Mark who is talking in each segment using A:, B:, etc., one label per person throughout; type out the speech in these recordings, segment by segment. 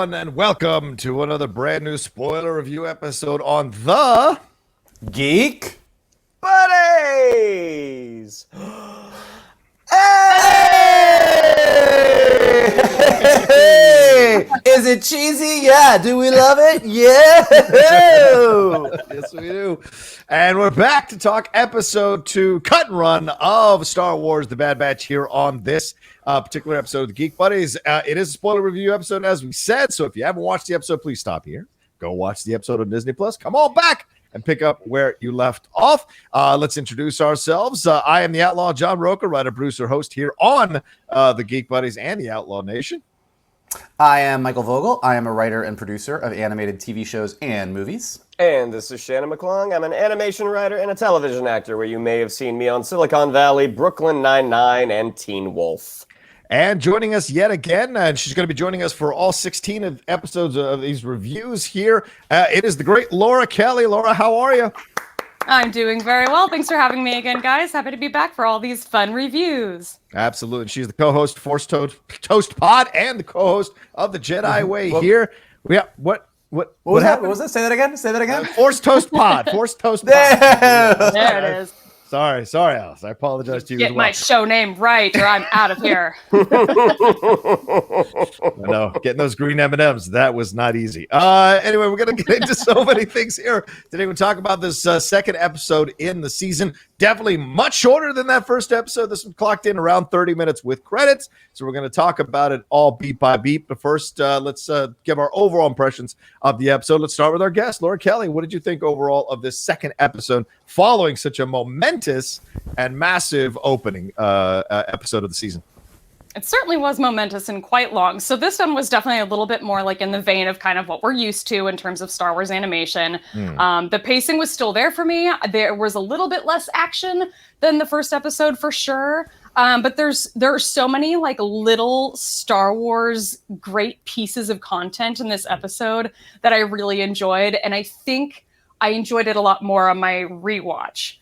A: everyone, and welcome to another brand new spoiler review episode on the
B: Geek Buddies. Hey! Is it cheesy? Yeah. Do we love it? Yeah.
A: Yes, we do. And we're back to talk episode 2, cut and run of Star Wars The Bad Batch here on this particular episode of the Geek Buddies. It is a spoiler review episode, as we said, so if you haven't watched the episode, please stop here. Go watch the episode on Disney+. Come on back and pick up where you left off. Let's introduce ourselves. I am the Outlaw John Rocha, writer, producer, host here on the Geek Buddies and the Outlaw Nation.
B: I am Michael Vogel. I am a writer and producer of animated TV shows and movies.
C: And this is Shannon McClung. I'm an animation writer and a television actor where you may have seen me on Silicon Valley, Brooklyn Nine-Nine, and Teen Wolf.
A: And joining us yet again, and she's going to be joining us for all 16 episodes of these reviews here, it is the great Laura Kelly. Laura, how are you?
D: I'm doing very well. Thanks for having me again, guys. Happy to be back for all these fun reviews.
A: Absolutely. She's the co-host of Force Toast Pod and the co-host of the Jedi Way here. We have, what
B: was
A: happened?
B: What was it? Say that again.
A: Force Toast Pod. Force Toast Pod.
D: There it is.
A: Sorry, Alice. I apologize to you
D: Get
A: as well.
D: my show name right, or I'm out of here.
A: I know, getting those green M&Ms, that was not easy. Anyway, we're going to get into so many things here. Today we'll talk about this second episode in the season. Definitely much shorter than that first episode. This one clocked in around 30 minutes with credits. So we're going to talk about it all beat by beat. But first, let's give our overall impressions of the episode. Let's start with our guest, Laura Kelly. What did you think overall of this second episode following such a momentous and massive opening episode of the season?
D: It certainly was momentous and quite long. So this one was definitely a little bit more like in the vein of kind of what we're used to in terms of Star Wars animation. The pacing was still there for me. There was a little bit less action than the first episode for sure. But there are so many like little Star Wars great pieces of content in this episode that I really enjoyed. And I think I enjoyed it a lot more on my rewatch.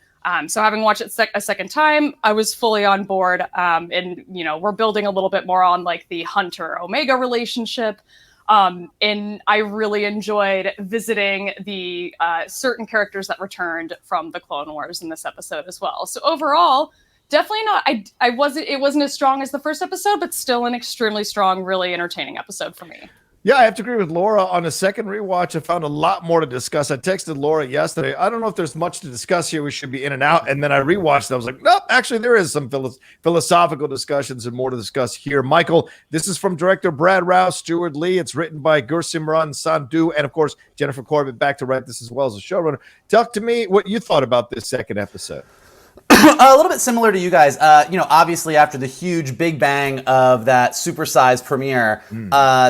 D: So having watched it a second time, I was fully on board. And, we're building a little bit more on like the Hunter Omega relationship. And I really enjoyed visiting the certain characters that returned from the Clone Wars in this episode as well. So overall, definitely not. It wasn't as strong as the first episode, but still an extremely strong, really entertaining episode for me.
A: Yeah, I have to agree with Laura. On a second rewatch, I found a lot more to discuss. I texted Laura yesterday. I don't know if there's much to discuss here. We should be in and out. And then I rewatched it. I was like, nope, actually, there is some philosophical discussions and more to discuss here. Michael, this is from director Brad Rouse, Stuart Lee. It's written by Gursimran Sandhu, and, of course, Jennifer Corbett back to write this as well as a showrunner. Talk to me what you thought about this second episode.
B: A little bit similar to you guys. Obviously after the huge big bang of that supersized premiere,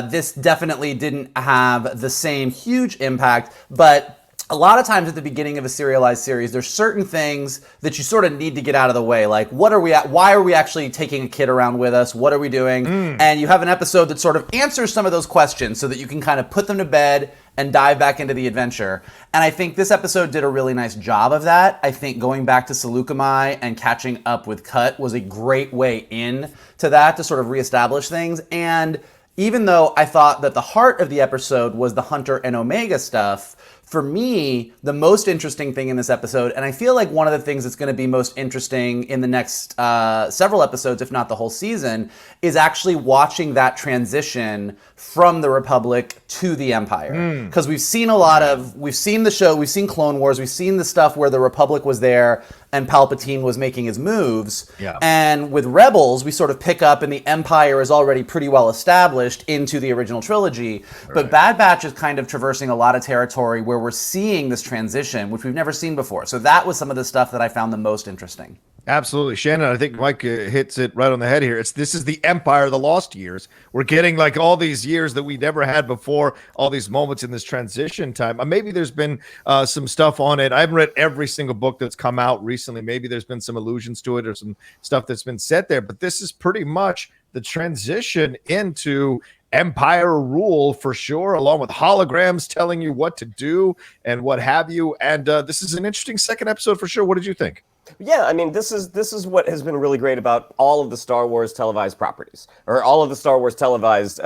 B: this definitely didn't have the same huge impact, but a lot of times at the beginning of a serialized series, there's certain things that you sort of need to get out of the way. Like, what are we at? Why are we actually taking a kid around with us? What are we doing? And you have an episode that sort of answers some of those questions so that you can kind of put them to bed and dive back into the adventure. And I think this episode did a really nice job of that. I think going back to Saleucami and catching up with Cut was a great way in to that to sort of reestablish things. And even though I thought that the heart of the episode was the Hunter and Omega stuff, for me, the most interesting thing in this episode, and I feel like one of the things that's going to be most interesting in the next several episodes, if not the whole season, is actually watching that transition from the Republic to the Empire. Because we've seen the show, we've seen Clone Wars, we've seen the stuff where the Republic was there and Palpatine was making his moves. Yeah. And with Rebels, we sort of pick up and the Empire is already pretty well established into the original trilogy. Right. But Bad Batch is kind of traversing a lot of territory where we're seeing this transition, which we've never seen before. So that was some of the stuff that I found the most interesting.
A: Absolutely. Shannon, I think Mike hits it right on the head here. This is the Empire, the lost years. We're getting like all these years that we never had before, all these moments in this transition time. Maybe there's been some stuff on it. I haven't read every single book that's come out recently. Maybe there's been some allusions to it or some stuff that's been said there. But this is pretty much the transition into Empire rule for sure, along with holograms telling you what to do and what have you. And this is an interesting second episode for sure. What did you think?
C: Yeah, I mean, this is what has been really great about all of the Star Wars televised properties, or all of the Star Wars televised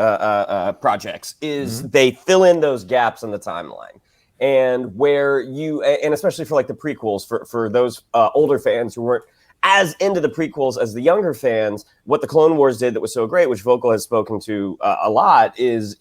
C: projects, is they fill in those gaps in the timeline. And where and especially for like the prequels, for those older fans who weren't as into the prequels as the younger fans, what the Clone Wars did that was so great, which Vocal has spoken to a lot, is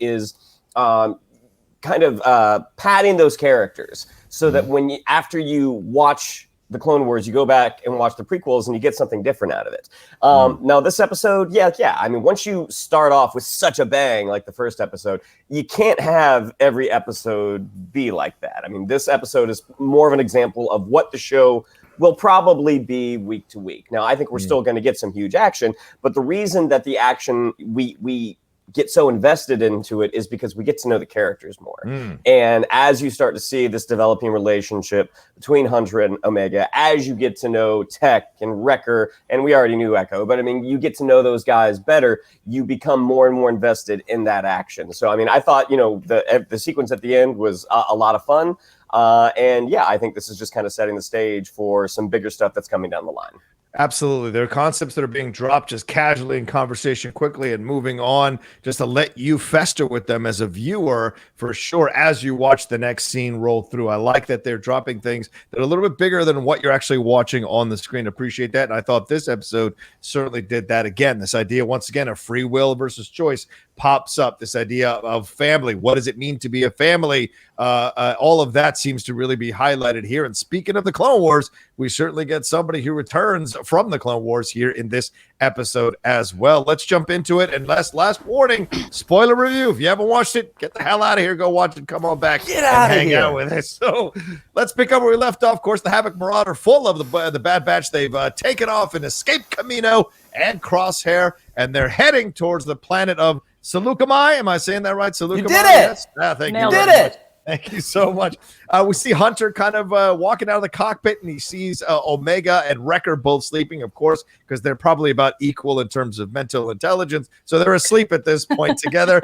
C: kind of padding those characters so that after you watch the Clone Wars, you go back and watch the prequels and you get something different out of it. Now this episode, yeah. I mean, once you start off with such a bang like the first episode, you can't have every episode be like that. I mean, this episode is more of an example of what the show will probably be week to week. Now, I think we're still going to get some huge action, but the reason that the action we get so invested into it is because we get to know the characters more. And as you start to see this developing relationship between Hunter and Omega, as you get to know Tech and Wrecker, and we already knew Echo, but I mean, you get to know those guys better, you become more and more invested in that action. So, I mean, I thought, the sequence at the end was a lot of fun. And yeah, I think this is just kind of setting the stage for some bigger stuff that's coming down the line.
A: Absolutely. There are concepts that are being dropped just casually in conversation quickly and moving on just to let you fester with them as a viewer for sure as you watch the next scene roll through. I like that they're dropping things that are a little bit bigger than what you're actually watching on the screen. Appreciate that. And I thought this episode certainly did that again. This idea, once again, of free will versus choice pops up. This idea of family. What does it mean to be a family? All of that seems to really be highlighted here. And speaking of the Clone Wars, we certainly get somebody who returns from the Clone Wars here in this episode as well. Let's jump into it. And last warning, spoiler review. If you haven't watched it, get the hell out of here. Go watch it. Come on back.
B: Get out of
A: hang
B: here.
A: out with us. So let's pick up where we left off. Of course, the Havoc Marauder, full of the Bad Batch. They've taken off and escaped Kamino and Crosshair, and they're heading towards the planet of Saleucami. Am I saying that right? Saleucami.
B: You did it.
A: Yes. Thank you.
B: You did
A: very much.
B: it.
A: Thank you so much. We see Hunter kind of walking out of the cockpit, and he sees Omega and Wrecker both sleeping, of course, because they're probably about equal in terms of mental intelligence. So they're asleep at this point together.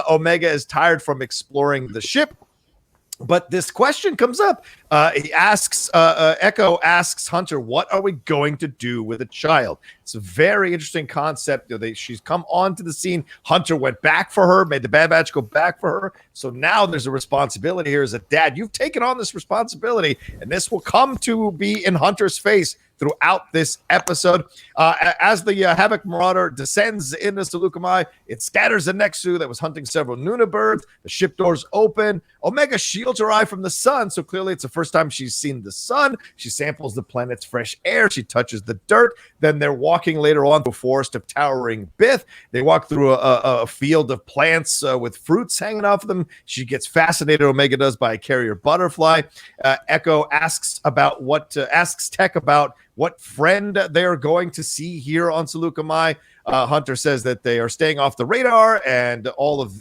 A: Omega is tired from exploring the ship. But this question comes up. Echo asks Hunter, what are we going to do with a child? It's a very interesting concept. She's come onto the scene. Hunter went back for her, made the Bad Batch go back for her. So now there's a responsibility here as a dad. You've taken on this responsibility, and this will come to be in Hunter's face throughout this episode. As the Havoc Marauder descends into Saleucami, it scatters the Nexu that was hunting several Nuna birds. The ship doors open. Omega shields her eye from the sun, so clearly it's the first time she's seen the sun. She samples the planet's fresh air. She touches the dirt. Then they're walking later on through a forest of towering Bith. They walk through a field of plants with fruits hanging off of them. She gets fascinated, Omega does, by a carrier butterfly. Echo asks Tech about what friend they are going to see here on Saleucami. Hunter says that they are staying off the radar, and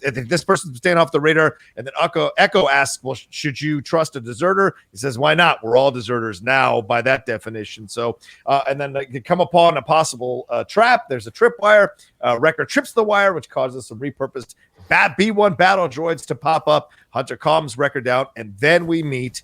A: this person's staying off the radar. And then Echo asks, well, should you trust a deserter? He says, why not? We're all deserters now by that definition. So, and then they come upon a possible trap. There's a tripwire. Wrecker trips the wire, which causes some repurposed B1 battle droids to pop up. Hunter calms Wrecker down, and then we meet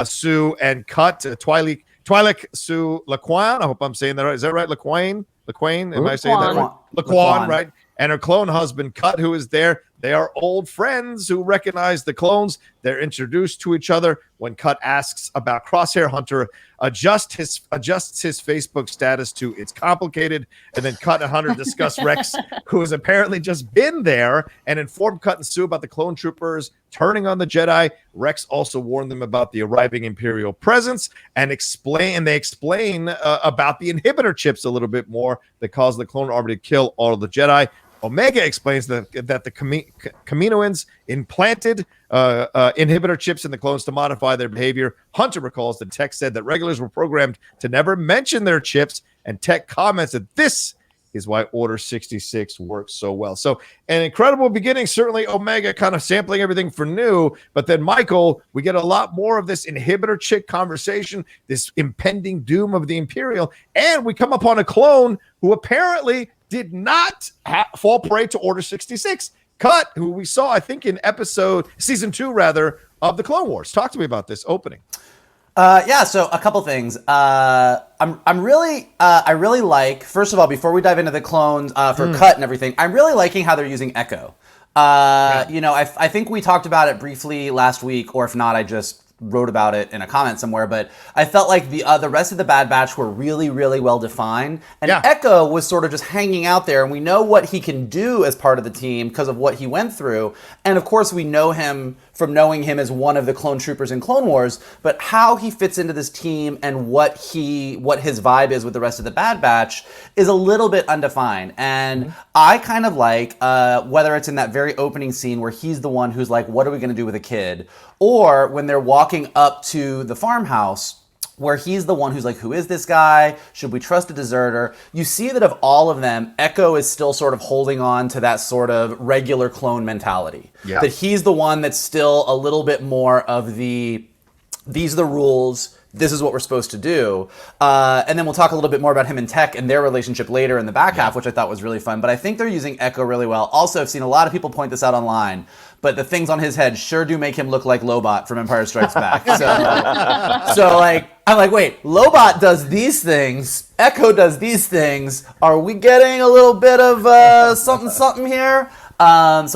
A: Sue and Cut, Twi'lek Sue Laquan. I hope I'm saying that right. Is that right? Laquan? Am I saying that right? Laquan, right? And her clone husband, Cut, who is there. They are old friends who recognize the clones. They're introduced to each other. When Cut asks about Crosshair, Hunter adjusts his Facebook status to "it's complicated," and then Cut and Hunter discuss Rex, who has apparently just been there, and inform Cut and Sue about the clone troopers turning on the Jedi. Rex also warned them about the arriving Imperial presence, and they explain about the inhibitor chips a little bit more that caused the clone army to kill all of the Jedi. Omega explains that the Kaminoans implanted inhibitor chips in the clones to modify their behavior. Hunter recalls that Tech said that regulars were programmed to never mention their chips, and Tech comments that this is why Order 66 works so well. So an incredible beginning. Certainly Omega kind of sampling everything for new, but then Michael, we get a lot more of this inhibitor chick conversation, this impending doom of the Imperial, and we come upon a clone who apparently did not fall prey to Order 66. Cut, who we saw, I think, in season 2, rather, of the Clone Wars. Talk to me about this opening.
B: So a couple things. I really like, first of all, before we dive into the clones for Cut and everything, I'm really liking how they're using Echo. I think we talked about it briefly last week, or if not, I just wrote about it in a comment somewhere, but I felt like the rest of the Bad Batch were really, really well defined. And Echo was sort of just hanging out there, and we know what he can do as part of the team because of what he went through. And of course, we know him from knowing him as one of the clone troopers in Clone Wars, but how he fits into this team and what his vibe is with the rest of the Bad Batch is a little bit undefined. And I kind of like, whether it's in that very opening scene where he's the one who's like, what are we going to do with a kid? Or when they're walking up to the farmhouse, where he's the one who's like, who is this guy? Should we trust a deserter? You see that of all of them, Echo is still sort of holding on to that sort of regular clone mentality. Yeah. That he's the one that's still a little bit more of these are the rules, this is what we're supposed to do. And then we'll talk a little bit more about him and Tech and their relationship later in the back half, which I thought was really fun. But I think they're using Echo really well. Also, I've seen a lot of people point this out online, but the things on his head sure do make him look like Lobot from Empire Strikes Back. I'm like, wait, Lobot does these things, Echo does these things. Are we getting a little bit of something here? So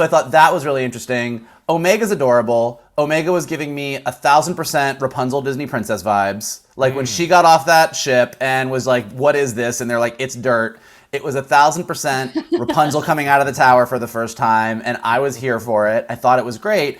B: I thought that was really interesting. Omega's adorable. Omega was giving me 1,000% Rapunzel Disney Princess vibes. Like when she got off that ship and was like, what is this? And they're like, it's dirt. It was 1,000% Rapunzel coming out of the tower for the first time. And I was here for it. I thought it was great.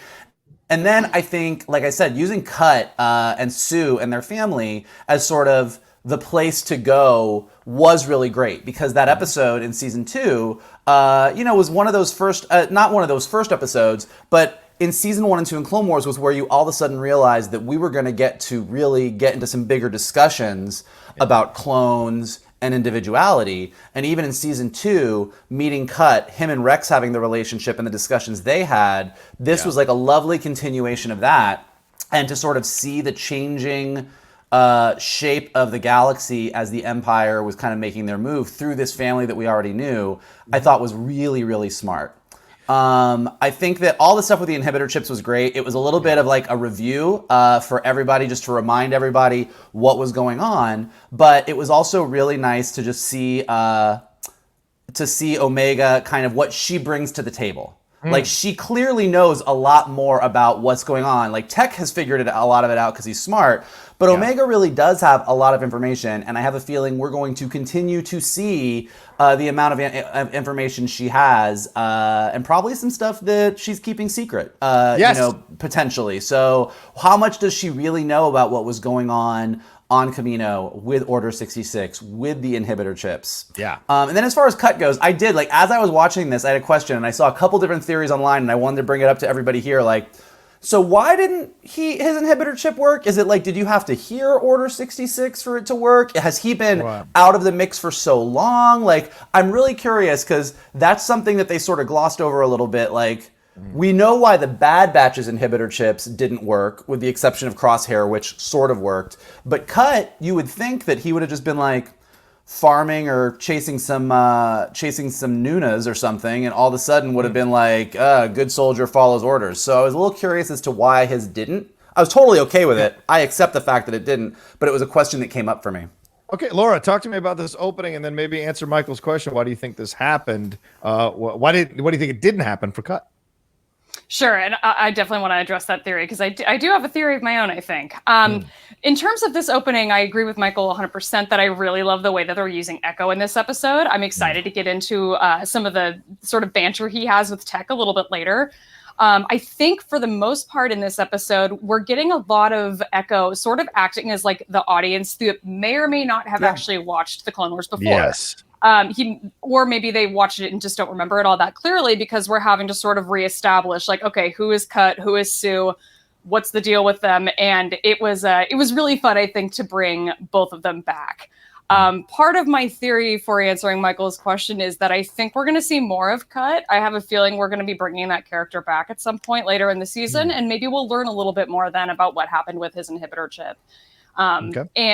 B: And then I think, like I said, using Cut and Sue and their family as sort of the place to go was really great, because that episode in season 2, was one of those first, not one of those first episodes, but in season 1 and 2 in Clone Wars was where you all of a sudden realized that we were going to get to really get into some bigger discussions about clones and individuality. And even in season 2, meeting Cut, him and Rex having the relationship and the discussions they had, this was like a lovely continuation of that. And to sort of see the changing shape of the galaxy as the Empire was kind of making their move through this family that we already knew, I thought was really, really smart. I think that all the stuff with the inhibitor chips was great. It was a little bit of like a review for everybody, just to remind everybody what was going on. But it was also really nice to just see Omega, kind of what she brings to the table. Like, she clearly knows a lot more about what's going on. Like, Tech has figured a lot of it out because he's smart, but Omega really does have a lot of information, and I have a feeling we're going to continue to see the amount of information she has, and probably some stuff that she's keeping secret, potentially. So how much does she really know about what was going on Kamino with Order 66, with the inhibitor chips? Yeah. And then as far as Cut goes, I did, like, as I was watching this, I had a question, and I saw a couple different theories online, and I wanted to bring it up to everybody here, like, so why didn't his inhibitor chip work? Is it like, did you have to hear Order 66 for it to work? Has he been out of the mix for so long? Like, I'm really curious, because that's something that they sort of glossed over a little bit. Like, we know why the Bad Batch's inhibitor chips didn't work, with the exception of Crosshair, which sort of worked. But Cut, you would think that he would have just been like farming or chasing some Nunas or something, and all of a sudden would have been like, good soldier follows orders. So I was a little curious as to why his didn't. I was totally okay with it. I accept the fact that it didn't, but it was a question that came up for me.
A: Okay, Laura, talk to me about this opening, and then maybe answer Michael's question. Why do you think this happened? What do you think it didn't happen for Cut?
D: Sure, and I definitely want to address that theory, because I do have a theory of my own, I think. In terms of this opening, I agree with Michael 100% that I really love the way that they're using Echo in this episode. I'm excited to get into some of the sort of banter he has with Tech a little bit later. I think for the most part in this episode, we're getting a lot of Echo sort of acting as like the audience that may or may not have actually watched the Clone Wars before. Yes. Or maybe they watched it and just don't remember it all that clearly, because we're having to sort of reestablish, like, okay, who is Cut, who is Sue, what's the deal with them? And it was really fun, I think, to bring both of them back. Part of my theory for answering Michael's question is that I think we're going to see more of Cut. I have a feeling we're going to be bringing that character back at some point later in the season, and maybe we'll learn a little bit more then about what happened with his inhibitor chip,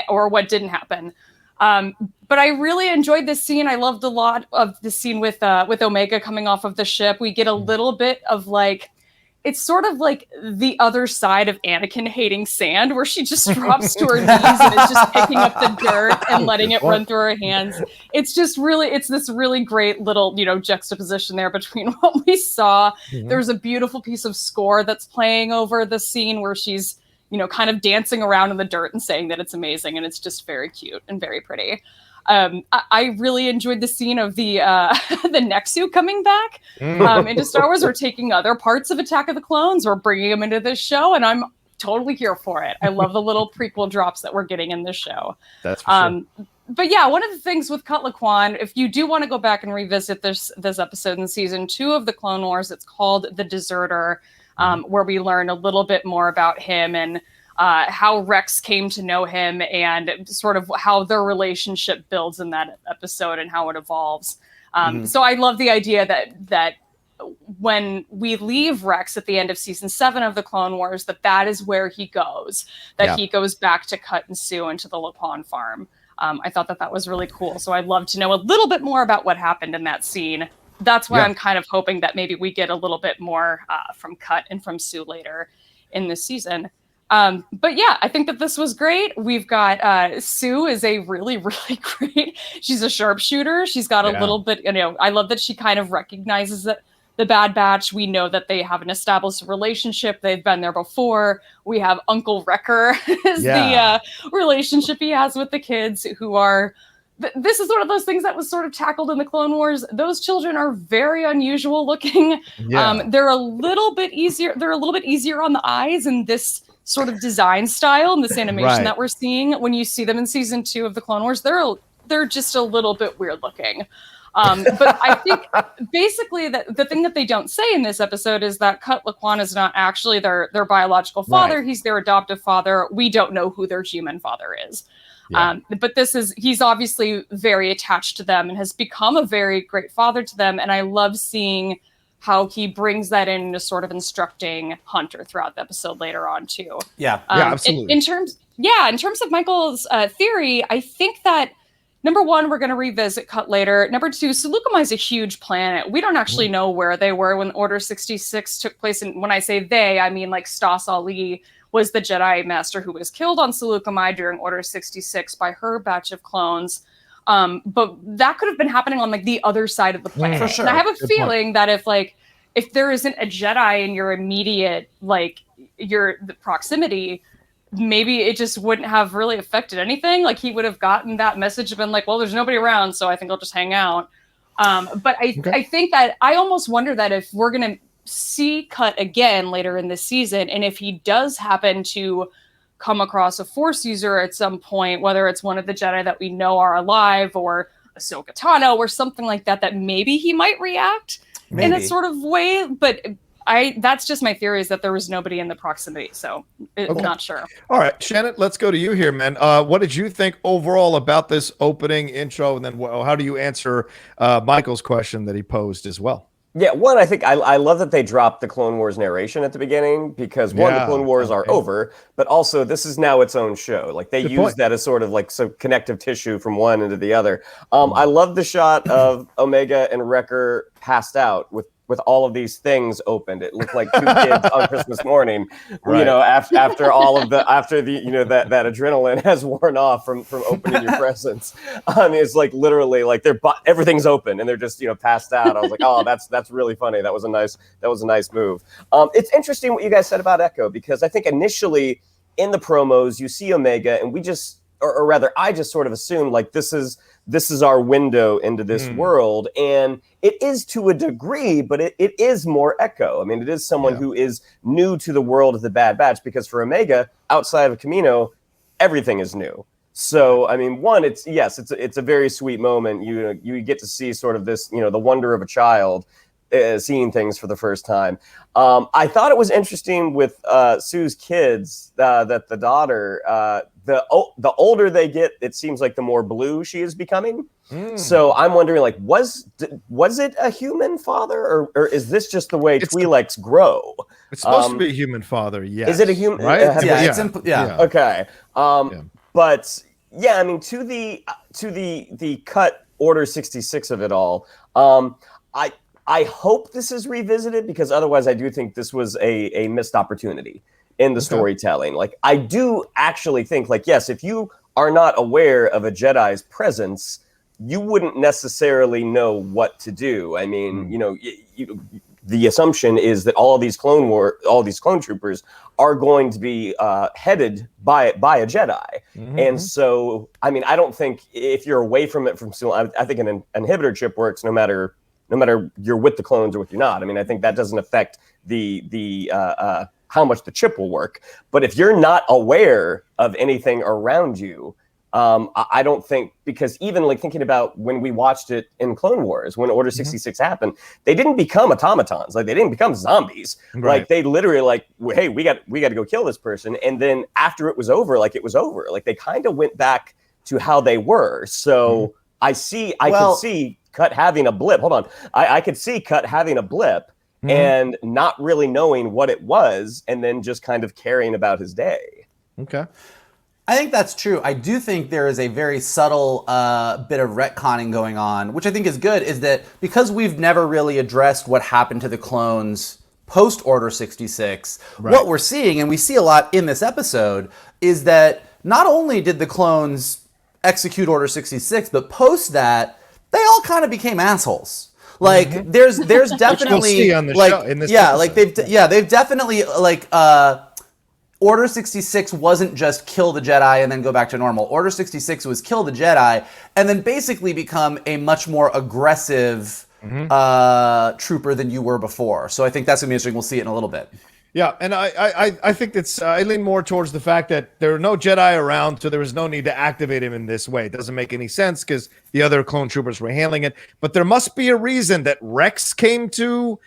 D: or what didn't happen. But I really enjoyed this scene. I loved a lot of the scene with Omega coming off of the ship. We get a little bit of, like, it's sort of like the other side of Anakin hating sand, where she just drops to her knees and is just picking up the dirt and letting it run through her hands. It's just really, it's this really great little, juxtaposition there between what we saw. There's a beautiful piece of score that's playing over the scene where she's, kind of dancing around in the dirt and saying that it's amazing. And it's just very cute and very pretty. I really enjoyed the scene of the the Nexu coming back into Star Wars. We're taking other parts of Attack of the Clones. We're bringing them into this show, and I'm totally here for it. I love the little prequel drops that we're getting in this show.
A: That's for sure.
D: But yeah, one of the things with Cut Laquan, if you do want to go back and revisit this episode in season 2 of the Clone Wars, it's called The Deserter, where we learn a little bit more about him and how Rex came to know him and sort of how their relationship builds in that episode and how it evolves. So I love the idea that when we leave Rex at the end of season 7 of the Clone Wars, that is where he goes, he goes back to Cut and Sue and to the Laquan farm. I thought that was really cool. So I'd love to know a little bit more about what happened in that scene. That's why I'm kind of hoping that maybe we get a little bit more from Cut and from Sue later in this season. But yeah, I think that this was great. We've got Sue is a really, really great. She's a sharpshooter. She's got a little bit, I love that she kind of recognizes that the Bad Batch. We know that they have an established relationship. They've been there before. We have Uncle Wrecker is the relationship he has with the kids who are. This is one of those things that was sort of tackled in the Clone Wars. Those children are very unusual looking. They're a little bit easier. They're a little bit easier on the eyes in this sort of design style and this animation that we're seeing. When you see them in season 2 of the Clone Wars, they're just a little bit weird looking. But I think basically that the thing that they don't say in this episode is that Cut Laquan is not actually their biological father. He's their adoptive father. We don't know who their human father is. But he's obviously very attached to them and has become a very great father to them. And I love seeing how he brings that into sort of instructing Hunter throughout the episode later on too.
A: Absolutely.
D: In terms of Michael's theory, I think that number one, we're going to revisit Cut later. Number two, Saleucami is a huge planet. We don't actually know where they were when Order 66 took place. And when I say they, I mean like Stas Ali was the Jedi Master who was killed on Saleucami during Order 66 by her batch of clones. But that could have been happening on like the other side of the planet. For sure. And I have a feeling that if there isn't a Jedi in your immediate, the proximity, maybe it just wouldn't have really affected anything. Like he would have gotten that message and been like, well, there's nobody around, so I think I'll just hang out. But I think that I almost wonder that if we're going to see Cut again later in this season, and if he does happen to come across a Force user at some point, whether it's one of the Jedi that we know are alive or Ahsoka Tano or something like that, that maybe he might react in a sort of way. But that's just my theory, is that there was nobody in the proximity. So I'm not sure. All
A: right, Shannon, let's go to you here, man. What did you think overall about this opening intro? And then how do you answer Michael's question that he posed as well?
C: Yeah, one, I think I love that they dropped the Clone Wars narration at the beginning, because one, the Clone Wars are over, but also this is now its own show. Like they use that as sort of like some connective tissue from one into the other. I love the shot of Omega and Wrecker passed out with all of these things opened. It looked like two kids on Christmas morning, after all of that adrenaline has worn off from opening your presents. It's like literally like everything's open and they're just, passed out. I was like, oh, that's really funny. That was a nice move. It's interesting what you guys said about Echo, because I think initially in the promos, you see Omega and I just sort of assumed like this is our window into this world, and it is to a degree, but it is more Echo. I mean, it is someone who is new to the world of the Bad Batch, because for Omega, outside of Kamino, everything is new. So, I mean, one, it's a very sweet moment. You get to see sort of this, the wonder of a child seeing things for the first time. I thought it was interesting with Sue's kids that the daughter, the older they get, it seems like the more blue she is becoming. So I'm wondering, like, was it a human father, or is this just the way Twi'leks grow?
A: It's supposed to be a human father. Yes.
C: Is it a human?
A: Right?
C: Okay. But yeah, I mean, to the cut Order 66 of it all, I hope this is revisited, because otherwise I do think this was a missed opportunity in the storytelling. Like, I do actually think, like, yes, if you are not aware of a Jedi's presence, you wouldn't necessarily know what to do. I mean, the assumption is that all these clone troopers are going to be headed by a Jedi. And so, I mean, I don't think if you're away from it I think an inhibitor chip works no matter you're with the clones or if you're not. I mean, I think that doesn't affect the how much the chip will work. But if you're not aware of anything around you, I don't think, because even like thinking about when we watched it in Clone Wars, when Order 66 happened, they didn't become automatons. Like, they didn't become zombies. Right. Like, they literally like, hey, we got to go kill this person. And then after it was over, like, it was over. Like, they kind of went back to how they were. So I could see Cut having a blip. Hold on. I could see Cut having a blip and not really knowing what it was, and then just kind of caring about his day.
A: Okay.
B: I think that's true. I do think there is a very subtle bit of retconning going on, which I think is good, is that because we've never really addressed what happened to the clones post-Order 66, what we're seeing, and we see a lot in this episode, is that not only did the clones execute Order 66, but post that, they all kind of became assholes. Like, there's definitely
A: see on the show, in this episode.
B: They've definitely like Order 66 wasn't just kill the Jedi and then go back to normal. Order 66 was kill the Jedi and then basically become a much more aggressive trooper than you were before. So I think that's going to be interesting. We'll see it in a little bit.
A: Yeah, and I think that's I lean more towards the fact that there are no Jedi around, so there was no need to activate him in this way. It doesn't make any sense because the other clone troopers were handling it. But there must be a reason that Rex came to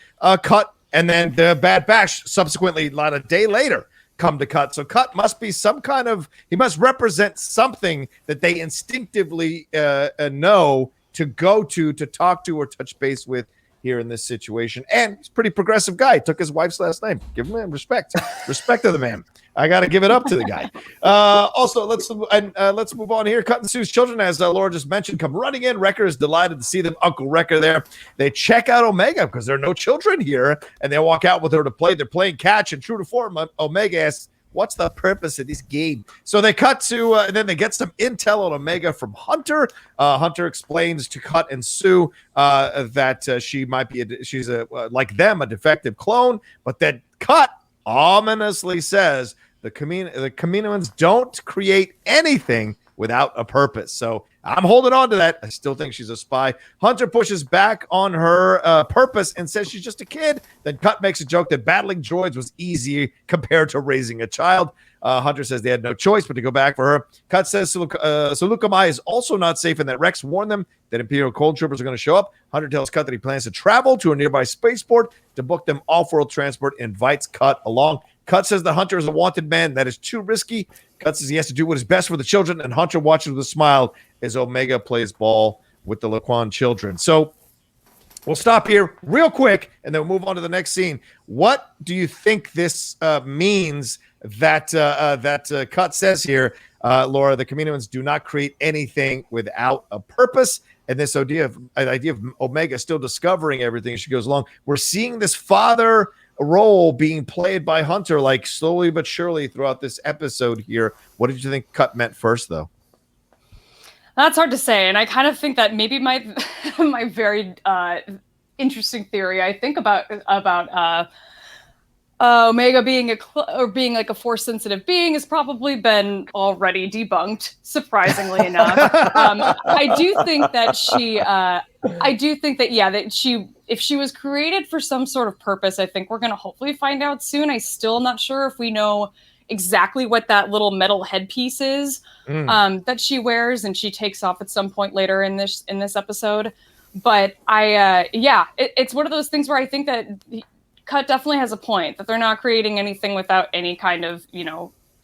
A: Cut, and then the Bad Batch subsequently, a day later, come to Cut. So Cut must be some kind of, he must represent something that they instinctively know to go to talk to, or touch base with here in this situation. And he's a pretty progressive guy. He took his wife's last name. Give him respect. Respect to the man. I got to give it up to the guy. Also, let's move on here. Cut and Sue's children, as Laura just mentioned, come running in. Wrecker is delighted to see them. Uncle Wrecker there. They check out Omega because there are no children here, and they walk out with her to play. They're playing catch, and true to form, Omega asks, what's the purpose of this game? So they cut to, and then they get some intel on Omega from Hunter. Hunter explains to Cut and Sue that she might be, she's like them, a defective clone, but that Cut ominously says the Kaminoans don't create anything without a purpose. So I'm holding on to that. I still think she's a spy. Hunter pushes back on her purpose and says she's just a kid. Then Cut makes a joke that battling droids was easy compared to raising a child. Hunter says they had no choice but to go back for her. Cut says Saleucami is also not safe and that Rex warned them that Imperial cold troopers are going to show up. Hunter tells Cut that he plans to travel to a nearby spaceport to book them off-world transport, invites Cut along. Cut says the Hunter is a wanted man. That is too risky. Cut says he has to do what is best for the children, and Hunter watches with a smile as Omega plays ball with the Laquan children. So we'll stop here real quick, and then we'll move on to the next scene. What do you think this means that Cut says here, Laura? The Kaminoans do not create anything without a purpose, and this idea of Omega still discovering everything as she goes along. We're seeing this father role being played by Hunter, like slowly but surely throughout this episode here. What did you think Cut meant first, though?
D: That's hard to say, and I kind of think that maybe my very interesting theory I think about Omega being being like a force sensitive being has probably been already debunked, surprisingly enough. I do think that if she was created for some sort of purpose, I think we're going to hopefully find out soon. I still am not sure if we know exactly what that little metal headpiece is that she wears and she takes off at some point later in this episode. But it's one of those things where I think that Cut definitely has a point, that they're not creating anything without any kind of,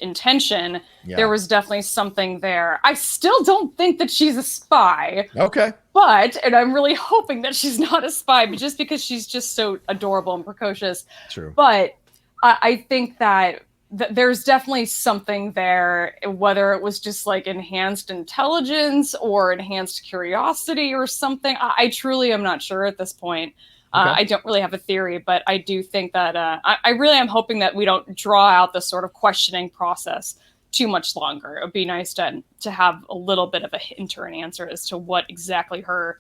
D: intention. Yeah. There was definitely something there. I still don't think that she's a spy. Okay. And I'm really hoping that she's not a spy, but just because she's just so adorable and precocious. True. But I think that there's definitely something there, whether it was just like enhanced intelligence or enhanced curiosity or something. I truly am not sure at this point. I don't really have a theory, but I do think that I really am hoping that we don't draw out this sort of questioning process too much longer. It would be nice to have a little bit of a hint or an answer as to what exactly her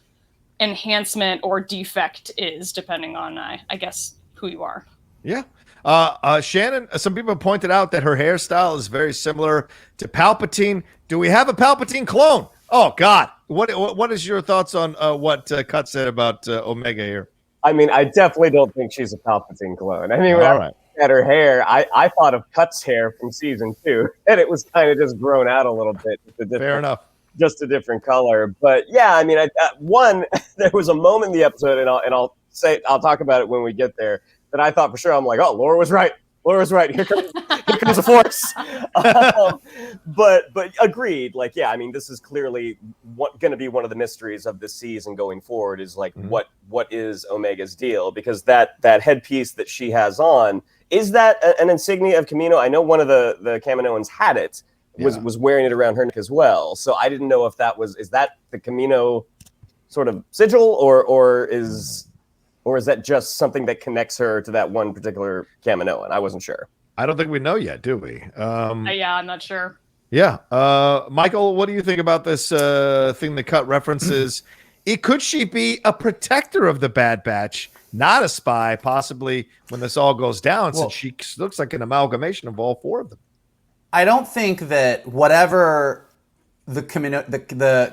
D: enhancement or defect is, depending on, I guess, who you are.
A: Yeah. Shannon, some people pointed out that her hairstyle is very similar to Palpatine. Do we have a Palpatine clone? Oh, God. What is your thoughts on what Cut said about Omega here?
C: I mean, I definitely don't think she's a Palpatine clone. I mean, when I looked at her hair, I thought of Cut's hair from season 2, and it was kind of just grown out a little bit.
A: Fair enough.
C: Just a different color. But yeah, I mean, one, there was a moment in the episode, and I'll talk about it when we get there, that I thought for sure, I'm like, oh, Laura was right. Laura's right. Here comes the Force. But agreed. Like, yeah, I mean, this is clearly going to be one of the mysteries of this season going forward. Is like, what is Omega's deal? Because that headpiece that she has on, is that an insignia of Kamino? I know one of the Kaminoans had it. Was wearing it around her neck as well. So I didn't know if is that the Kamino sort of sigil, or is that just something that connects her to that one particular Kaminoan? I wasn't sure.
A: I don't think we know yet, do we?
D: Yeah, I'm not sure.
A: Yeah. Michael, what do you think about this thing that Cut references? Could she be a protector of the Bad Batch, not a spy, possibly when this all goes down, since she looks like an amalgamation of all 4 of them?
B: I don't think that whatever the Kaminoans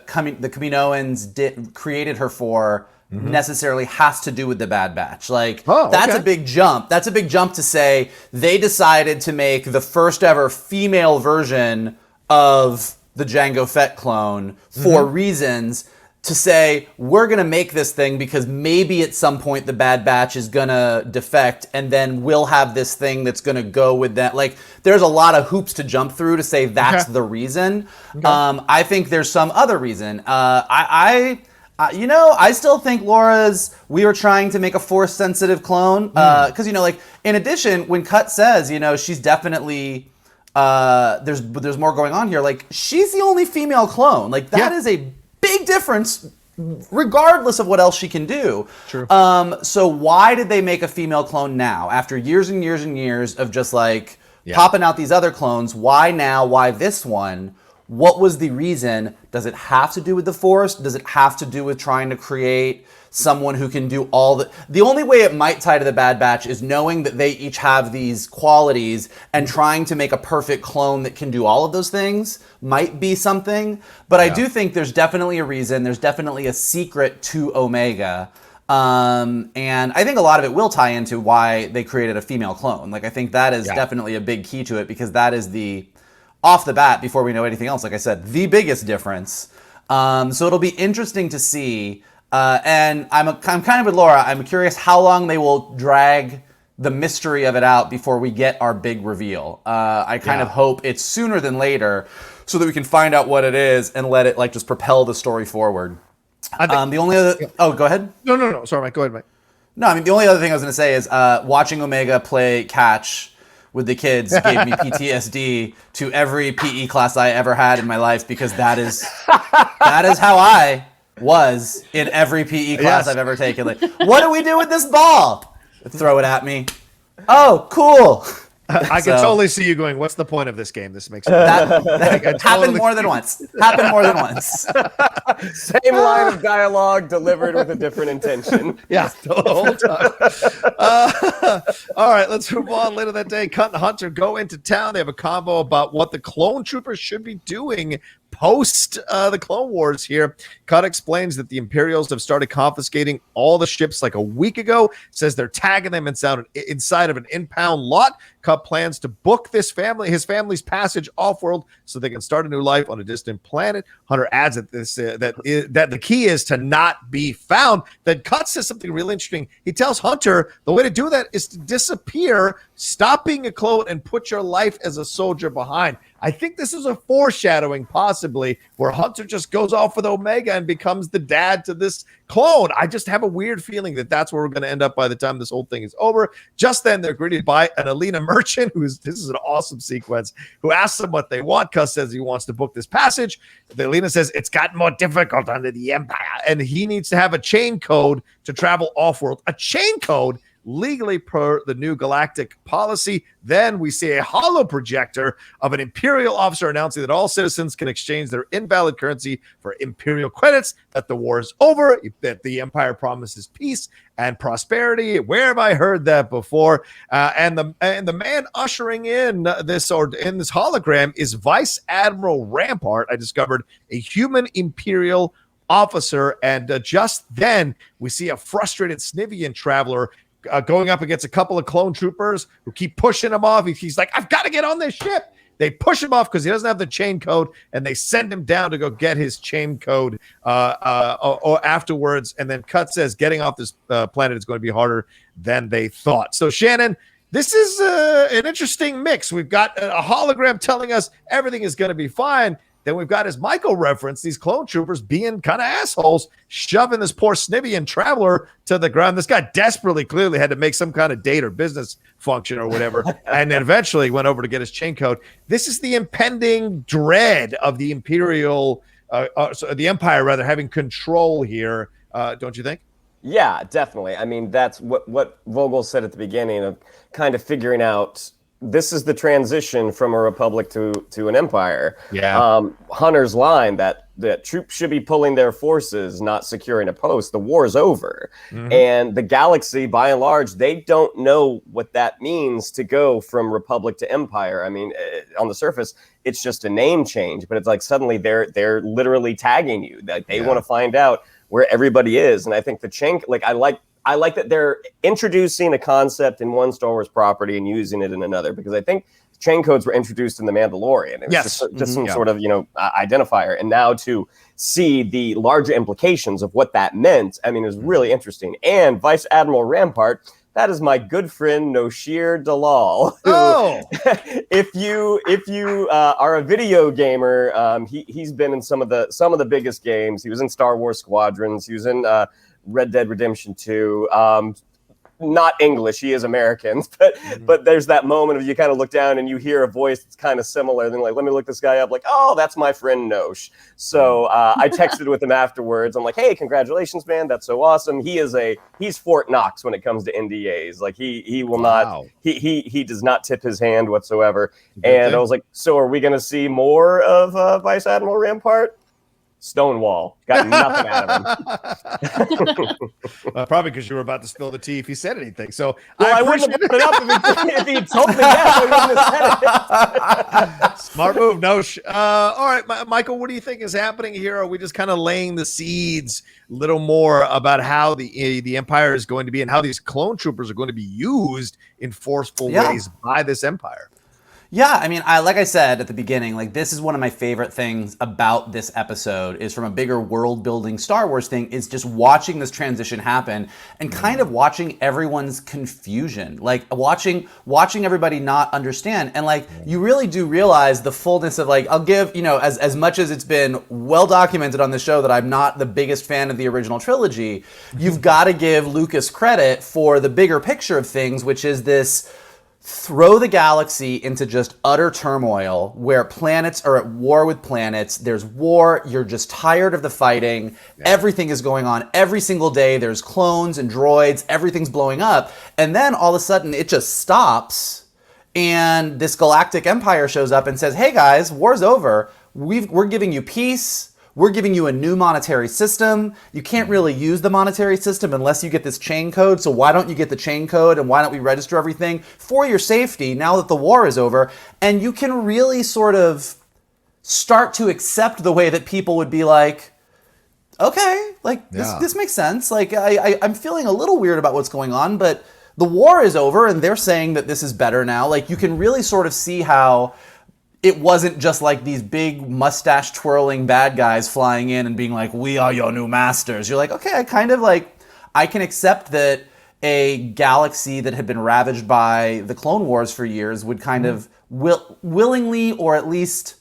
B: created her for necessarily has to do with the Bad Batch. Like, that's a big jump. That's a big jump to say they decided to make the first ever female version of the Jango Fett clone for reasons, to say we're going to make this thing because maybe at some point the Bad Batch is going to defect, and then we'll have this thing that's going to go with that. Like, there's a lot of hoops to jump through to say that's the reason. I think there's some other reason. I still think we were trying to make a Force sensitive clone. Because, like, in addition, when Cut says, she's definitely, there's more going on here. Like, she's the only female clone. Like, that is a big difference, regardless of what else she can do.
A: True.
B: So why did they make a female clone now, after years and years and years of just like popping out these other clones? Why now? Why this one? What was the reason? Does it have to do with the Force? Does it have to do with trying to create someone who can do all the only way it might tie to the Bad Batch is knowing that they each have these qualities, and trying to make a perfect clone that can do all of those things might be something. But I do think there's definitely a reason. There's definitely a secret to Omega. And I think a lot of it will tie into why they created a female clone. Like, I think that is definitely a big key to it, because that is off the bat, before we know anything else, like I said, the biggest difference. So it'll be interesting to see. And I'm kind of with Laura. I'm curious how long they will drag the mystery of it out before we get our big reveal. I kind of hope it's sooner than later, so that we can find out what it is and let it like just propel the story forward. The only other... Oh, go ahead.
A: No. Sorry, Mike. Go ahead, Mike.
B: No, I mean, the only other thing I was going to say is watching Omega play catch with the kids gave me PTSD to every PE class I ever had in my life, because that is how I was in every PE class I've ever taken. Like, what do we do with this ball? Throw it at me. Oh, cool.
A: I can totally see you going, what's the point of this game? This makes sense.
B: That happened more than once.
C: Same line of dialogue delivered with a different intention.
A: Yeah, the whole time. All right, let's move on. Later that day, Cut and Hunter go into town. They have a convo about what the clone troopers should be doing post the Clone Wars here. Cut explains that the Imperials have started confiscating all the ships like a week ago. Says they're tagging them inside of an impound lot. Cut plans to book his family's passage off-world so they can start a new life on a distant planet. Hunter adds that that the key is to not be found. Then Cut says something really interesting. He tells Hunter the way to do that is to disappear, stop being a clone, and put your life as a soldier behind. I think this is a foreshadowing, possibly, where Hunter just goes off with Omega and becomes the dad to this clone. I just have a weird feeling that that's where we're going to end up by the time this whole thing is over. Just then, they're greeted by an Alina merchant, this is an awesome sequence, who asks them what they want. Cuss says he wants to book this passage. The Alina says it's gotten more difficult under the Empire, and he needs to have a chain code to travel off-world. A chain code legally per the new galactic policy. Then we see a holo projector of an Imperial officer announcing that all citizens can exchange their invalid currency for Imperial credits, that the war is over, that the Empire promises peace and prosperity. Where have I heard that before? And the man ushering in this hologram is Vice Admiral Rampart. I discovered a human Imperial officer, and just then we see a frustrated Snivian traveler going up against a couple of clone troopers who keep pushing him off. He's like, I've got to get on this ship. They push him off because he doesn't have the chain code, and they send him down to go get his chain code or afterwards. And then Cut says getting off this planet is going to be harder than they thought. So, Shannon, this is an interesting mix. We've got a hologram telling us everything is going to be fine. Then we've got, as Michael referenced, these clone troopers being kind of assholes, shoving this poor Snivian traveler to the ground. This guy desperately, clearly had to make some kind of date or business function or whatever, and then eventually went over to get his chain code. This is the impending dread of the Imperial, the Empire, rather, having control here, don't you think?
C: Yeah, definitely. I mean, that's what Vogel said at the beginning of kind of figuring out this is the transition from a republic to an empire.
A: Yeah.
C: Hunter's line that troops should be pulling their forces, not securing a post. The war is over. Mm-hmm. And the galaxy, by and large, they don't know what that means to go from republic to empire. I mean, on the surface, it's just a name change, but it's like suddenly they're literally tagging you. Like they want to find out where everybody is. And I think the chain, like I like that they're introducing a concept in one Star Wars property and using it in another, because I think chain codes were introduced in The Mandalorian. It was just some sort of, identifier. And now to see the larger implications of what that meant, I mean, it was really interesting. And Vice Admiral Rampart, that is my good friend Noshir Dalal.
A: Oh,
C: if you are a video gamer, he's been in some of the biggest games. He was in Star Wars Squadrons. He was in Red Dead Redemption 2. Not English, he is American, but there's that moment of you kind of look down and you hear a voice that's kind of similar. Then like, let me look this guy up. Like, oh, that's my friend Nosh. So I texted with him afterwards. I'm like, hey, congratulations, man, that's so awesome. He's Fort Knox when it comes to NDAs. Like he will not. He does not tip his hand whatsoever. And I was like, so are we going to see more of Vice Admiral Rampart? Stonewall. Got nothing out of him.
A: Probably because you were about to spill the tea if he said anything. So
C: I wouldn't have put it up if he told me yes, I wouldn't have said it.
A: Smart move, Nosh. All right, Michael, what do you think is happening here? Are we just kind of laying the seeds a little more about how the Empire is going to be and how these clone troopers are going to be used in forceful ways by this Empire?
B: Yeah, I mean, like I said at the beginning, like this is one of my favorite things about this episode is from a bigger world building Star Wars thing is just watching this transition happen and kind of watching everyone's confusion, like watching everybody not understand. And like, you really do realize the fullness of like, I'll give, as much as it's been well documented on the show that I'm not the biggest fan of the original trilogy, you've got to give Lucas credit for the bigger picture of things, which is this throw the galaxy into just utter turmoil where planets are at war with planets. There's war. You're just tired of the fighting. Yeah. Everything is going on every single day. There's clones and droids. Everything's blowing up. And then all of a sudden it just stops. And this galactic empire shows up and says, hey guys, war's over. We're giving you peace. We're giving you a new monetary system. You can't really use the monetary system unless you get this chain code. So why don't you get the chain code and why don't we register everything for your safety now that the war is over? And you can really sort of start to accept the way that people would be like, okay, like this makes sense. Like I'm feeling a little weird about what's going on, but the war is over and they're saying that this is better now. Like you can really sort of see how it wasn't just like these big mustache twirling bad guys flying in and being like, we are your new masters. You're like, okay, I kind of like, I can accept that a galaxy that had been ravaged by the Clone Wars for years would kind of willingly or at least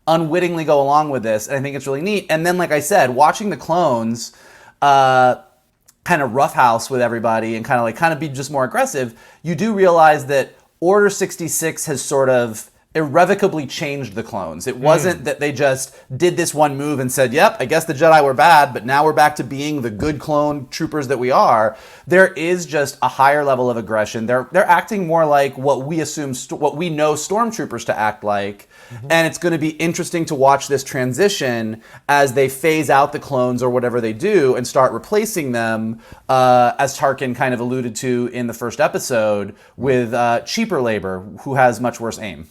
B: unwittingly go along with this. And I think it's really neat. And then, like I said, watching the clones kind of roughhouse with everybody and kind of be just more aggressive, you do realize that Order 66 has sort of irrevocably changed the clones. It wasn't that they just did this one move and said, yep, I guess the Jedi were bad, but now we're back to being the good clone troopers that we are. There is just a higher level of aggression. They're acting more like what we assume, what we know stormtroopers to act like. And it's going to be interesting to watch this transition as they phase out the clones or whatever they do and start replacing them, as Tarkin kind of alluded to in the first episode, with cheaper labor who has much worse aim.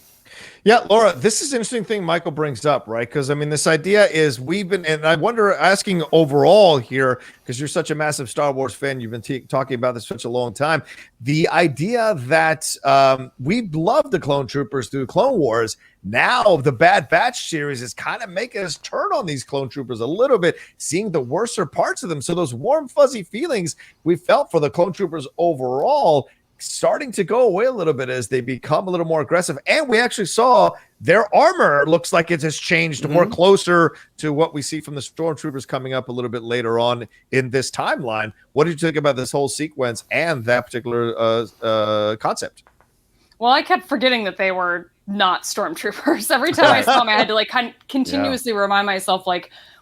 A: Yeah, Laura, this is an interesting thing Michael brings up, right? Because, I mean, this idea is and I wonder, asking overall here, because you're such a massive Star Wars fan, you've been talking about this for such a long time, the idea that we loved the Clone Troopers through Clone Wars. Now the Bad Batch series is kind of making us turn on these Clone Troopers a little bit, seeing the worser parts of them. So those warm, fuzzy feelings we felt for the Clone Troopers overall starting to go away a little bit as they become a little more aggressive. And we actually saw their armor looks like it has changed more closer to what we see from the stormtroopers coming up a little bit later on in this timeline. What did you think about this whole sequence and that particular concept?
D: Well, I kept forgetting that they were not stormtroopers. Every time I saw them, I had to continuously remind myself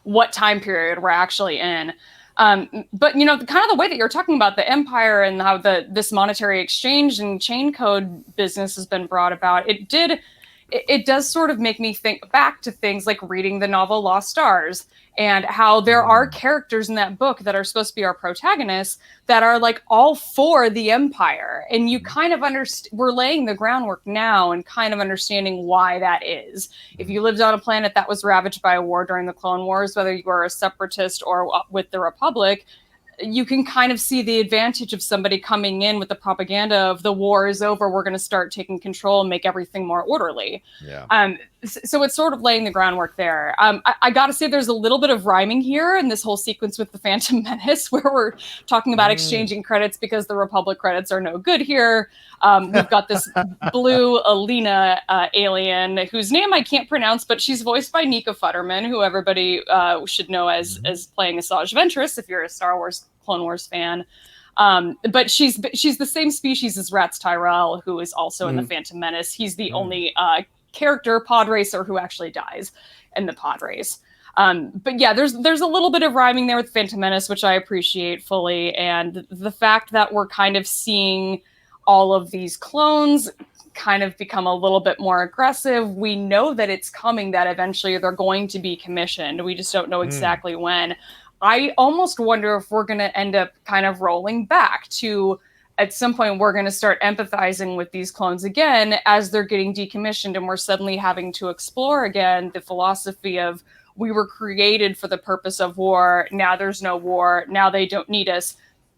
D: what time period we're actually in. But kind of the way that you're talking about the Empire and how this monetary exchange and chain code business has been brought about, it does sort of make me think back to things like reading the novel Lost Stars and how there are characters in that book that are supposed to be our protagonists that are all for the Empire. And you kind of we're laying the groundwork now and kind of understanding why that is. If you lived on a planet that was ravaged by a war during the Clone Wars, whether you were a separatist or with the Republic, you can kind of see the advantage of somebody coming in with the propaganda of the war is over, we're going to start taking control and make everything more orderly. Yeah. So it's sort of laying the groundwork there. I got to say there's a little bit of rhyming here in this whole sequence with the Phantom Menace where we're talking about exchanging credits because the Republic credits are no good here. We've got this blue Alina alien whose name I can't pronounce, but she's voiced by Nika Futterman, who everybody should know as playing Asajj Ventress if you're a Star Wars Clone Wars fan. But she's the same species as Rats Tyrell, who is also in the Phantom Menace. He's the only character pod racer who actually dies in the pod race. But yeah, there's a little bit of rhyming there with Phantom Menace, which I appreciate fully. And the fact that we're kind of seeing all of these clones kind of become a little bit more aggressive. We know that it's coming, that eventually they're going to be commissioned. We just don't know exactly when. I almost wonder if we're going to end up kind of rolling back to, at some point, we're going to start empathizing with these clones again as they're getting decommissioned, and we're suddenly having to explore again the philosophy of we were created for the purpose of war. Now there's no war. Now they don't need us.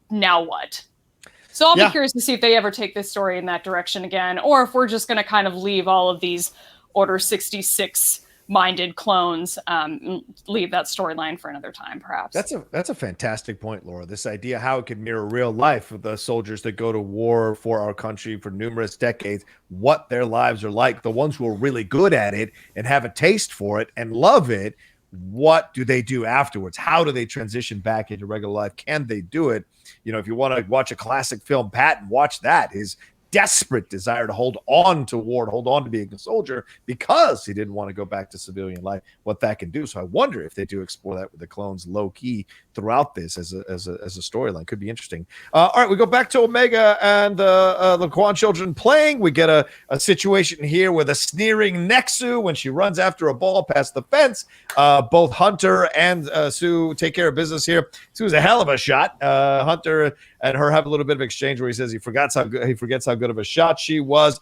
D: Now what? So I'll be curious to see if they ever take this story in that direction again, or if we're just going to kind of leave all of these Order 66 minded clones, leave that storyline for another time, perhaps.
A: That's a fantastic point, Laura. This idea how it could mirror real life of the soldiers that go to war for our country for numerous decades, what their lives are like, the ones who are really good at it and have a taste for it and love it. What do they do afterwards? How do they transition back into regular life? Can they do it? If you want to watch a classic film, Patton, watch that. His desperate desire to hold on to war, hold on to being a soldier because he didn't want to go back to civilian life, what that can do. So I wonder if they do explore that with the clones low key throughout this as a storyline. Could be interesting. All right, we go back to Omega and the Quan children playing. We get a situation here with a sneering Nexu when she runs after a ball past the fence. Both Hunter and Sue take care of business here. Sue's a hell of a shot. Hunter and her have a little bit of exchange where he says he forgets how good of a shot she was.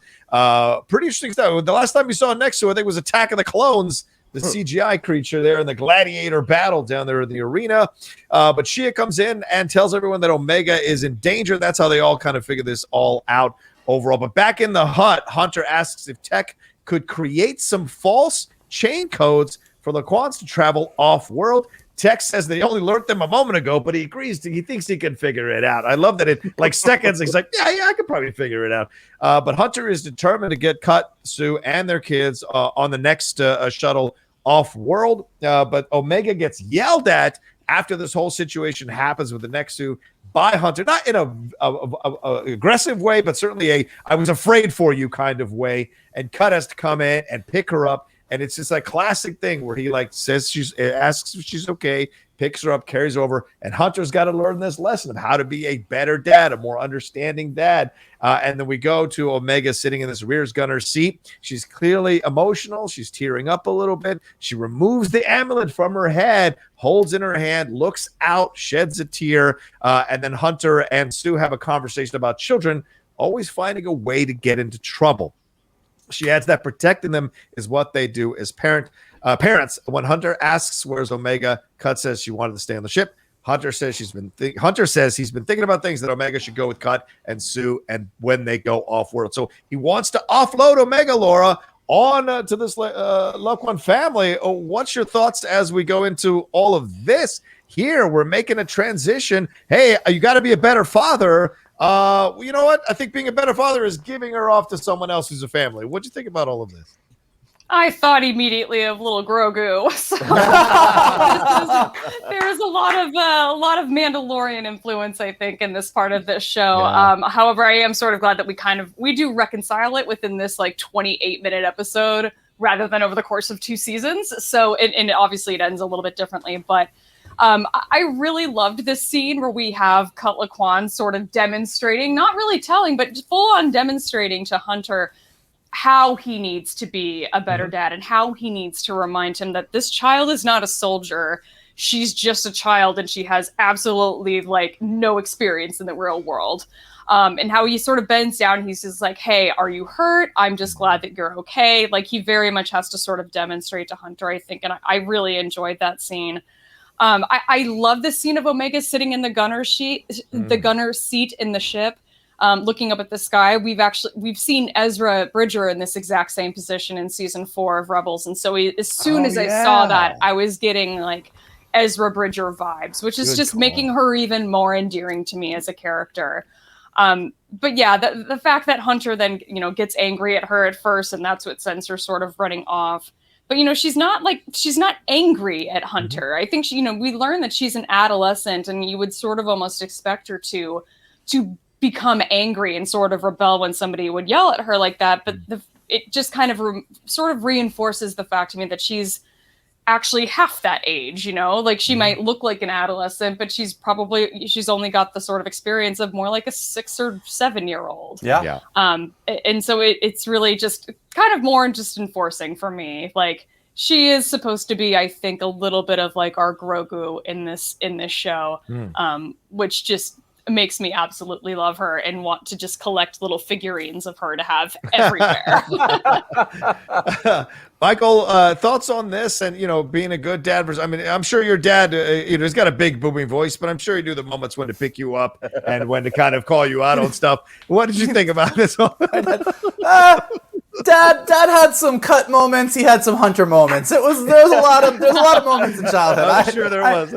A: Pretty interesting stuff. The last time we saw Nexu, I think, was Attack of the Clones, the CGI creature there in the gladiator battle down there in the arena. But Shia comes in and tells everyone that Omega is in danger. That's how they all kind of figure this all out overall. But back in the hut, Hunter asks if Tech could create some false chain codes for the Quans to travel off-world. Tex says that he only learned them a moment ago, but he agrees. He thinks he can figure it out. I love that it like seconds. He's like, yeah, I could probably figure it out. But Hunter is determined to get Cut, Sue, and their kids on the next shuttle off world. But Omega gets yelled at after this whole situation happens with the Nexu by Hunter, not in a aggressive way, but certainly a I was afraid for you kind of way. And Cut has to come in and pick her up. And it's just a classic thing where he like says asks if she's okay, picks her up, carries her over, and Hunter's got to learn this lesson of how to be a better dad, a more understanding dad. And then we go to Omega sitting in this rear gunner seat. She's clearly emotional. She's tearing up a little bit. She removes the amulet from her head, holds in her hand, looks out, sheds a tear, and then Hunter and Sue have a conversation about children always finding a way to get into trouble. She adds that protecting them is what they do as parents. When Hunter asks where's Omega, Cut says she wanted to stay on the ship. Hunter says he's been thinking about things that Omega should go with Cut and Sue, and when they go off world. So he wants to offload Omega, Laura, on to this loved one family. What's your thoughts as we go into all of this? Here we're making a transition. Hey, you got to be a better father. You know what? I think being a better father is giving her off to someone else who's a family. What'd you think about all of this?
D: I thought immediately of little Grogu. So there's a lot of Mandalorian influence, I think, in this part of this show. Yeah. However, I am sort of glad that we do reconcile it within this like 28-minute episode rather than over the course of 2 seasons. So, and obviously it ends a little bit differently, but I really loved this scene where we have Cut Lawquane sort of demonstrating, not really telling, but full on demonstrating to Hunter how he needs to be a better dad and how he needs to remind him that this child is not a soldier. She's just a child and she has absolutely like no experience in the real world. And how he sort of bends down. He's just like, hey, are you hurt? I'm just glad that you're okay. Like he very much has to sort of demonstrate to Hunter, I think. And I really enjoyed that scene. I love the scene of Omega sitting in the gunner seat in the ship, looking up at the sky. We've seen Ezra Bridger in this exact same position in season 4 of Rebels, and so as soon as I saw that, I was getting like Ezra Bridger vibes, which is just making her even more endearing to me as a character. But yeah, the fact that Hunter then gets angry at her at first, and that's what sends her sort of running off. But, she's not angry at Hunter. I think we learn that she's an adolescent, and you would sort of almost expect her to become angry and sort of rebel when somebody would yell at her like that. But it just kind of sort of reinforces the fact to me that she's actually half that age, like she might look like an adolescent, but she's only got the sort of experience of more like a 6 or 7 year old.
B: Yeah.
D: And so it's really just kind of more just enforcing for me. Like she is supposed to be, I think, a little bit of like our Grogu in this show, which just makes me absolutely love her and want to just collect little figurines of her to have everywhere.
A: Michael, thoughts on this and, being a good dad? I mean, I'm sure your dad, he's got a big booming voice, but I'm sure he knew the moments when to pick you up and when to kind of call you out on stuff. What did you think about this?
B: Dad had some Cut moments. He had some Hunter moments. There's a lot of moments in childhood.
A: I'm sure there was.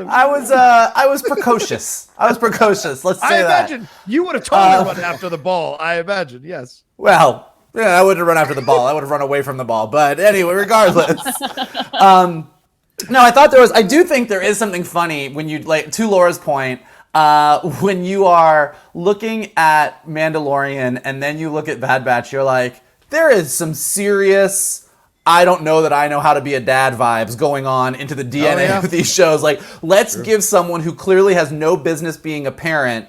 B: I was precocious. Let's say that.
A: I imagine you would have totally run after the ball. I imagine, yes.
B: Well, yeah, I wouldn't have run after the ball. I would have run away from the ball. But anyway, regardless. No, I do think there is something funny when you, like, to Laura's point, when you are looking at Mandalorian and then you look at Bad Batch, you're like, there is some serious, I don't know that I know how to be a dad vibes going on into the DNA of these shows. Like, let's give someone who clearly has no business being a parent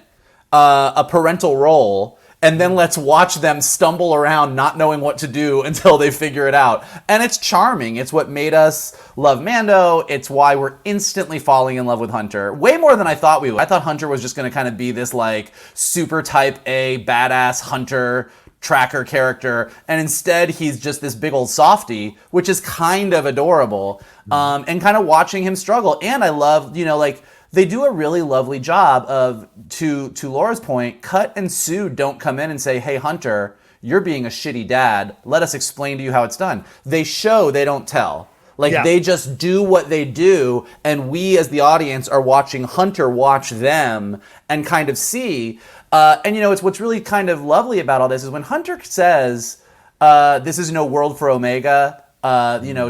B: a parental role, and then let's watch them stumble around not knowing what to do until they figure it out. And it's charming. It's what made us love Mando. It's why we're instantly falling in love with Hunter. Way more than I thought we would. I thought Hunter was just going to kind of be this like super type A badass hunter tracker character, and instead he's just this big old softy, which is kind of adorable, and kind of watching him struggle. And I love, like, they do a really lovely job of, to Laura's point, Cut and Sue don't come in and say, hey, Hunter, you're being a shitty dad. Let us explain to you how it's done. They show, they don't tell. Like they just do what they do, and we as the audience are watching Hunter watch them and kind of see. And it's what's really kind of lovely about all this is when Hunter says, "This is no world for Omega."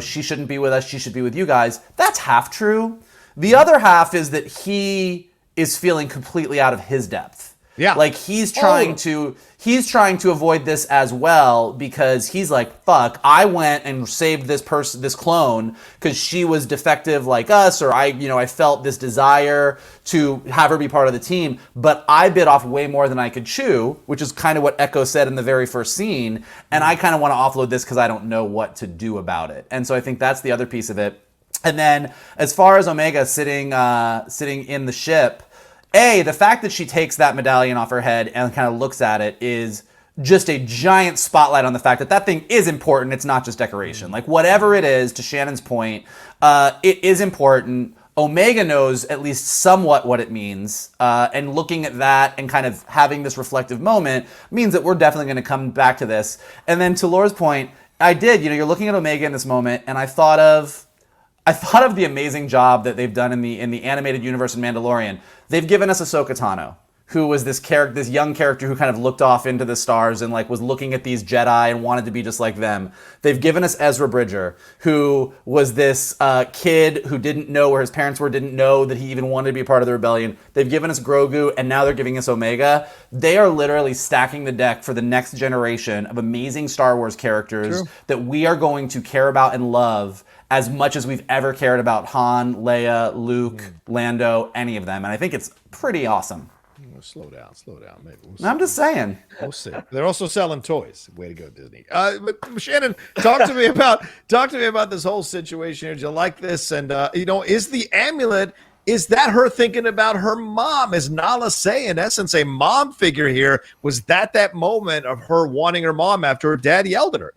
B: She shouldn't be with us. She should be with you guys. That's half true. The other half is that he is feeling completely out of his depth. Yeah. Like he's trying to avoid this as well because he's like, fuck, I went and saved this clone because she was defective like us, or I felt this desire to have her be part of the team, but I bit off way more than I could chew, which is kind of what Echo said in the very first scene. And I kind of want to offload this because I don't know what to do about it. And so I think that's the other piece of it. And then as far as Omega sitting in the ship, the fact that she takes that medallion off her head and kind of looks at it is just a giant spotlight on the fact that thing is important. It's not just decoration. Like whatever it is, to Shannon's point, it is important. Omega knows at least somewhat what it means. And looking at that and kind of having this reflective moment means that we're definitely going to come back to this. And then to Laura's point, you're looking at Omega in this moment, and I thought of the amazing job that they've done in the animated universe in Mandalorian. They've given us Ahsoka Tano, who was this young character who kind of looked off into the stars and like was looking at these Jedi and wanted to be just like them. They've given us Ezra Bridger, who was this kid who didn't know where his parents were, didn't know that he even wanted to be a part of the rebellion. They've given us Grogu, and now they're giving us Omega. They are literally stacking the deck for the next generation of amazing Star Wars characters that we are going to care about and love as much as we've ever cared about Han, Leia, Luke, Lando, any of them. And I think it's pretty awesome.
A: Slow down. Maybe
B: I'm just saying.
A: We'll see. They're also selling toys. Way to go, Disney. But Shannon, talk to me about this whole situation. Did you like this? And is the amulet? Is that her thinking about her mom? Is Nala Se, in essence, a mom figure here? Was that moment of her wanting her mom after her dad yelled at her?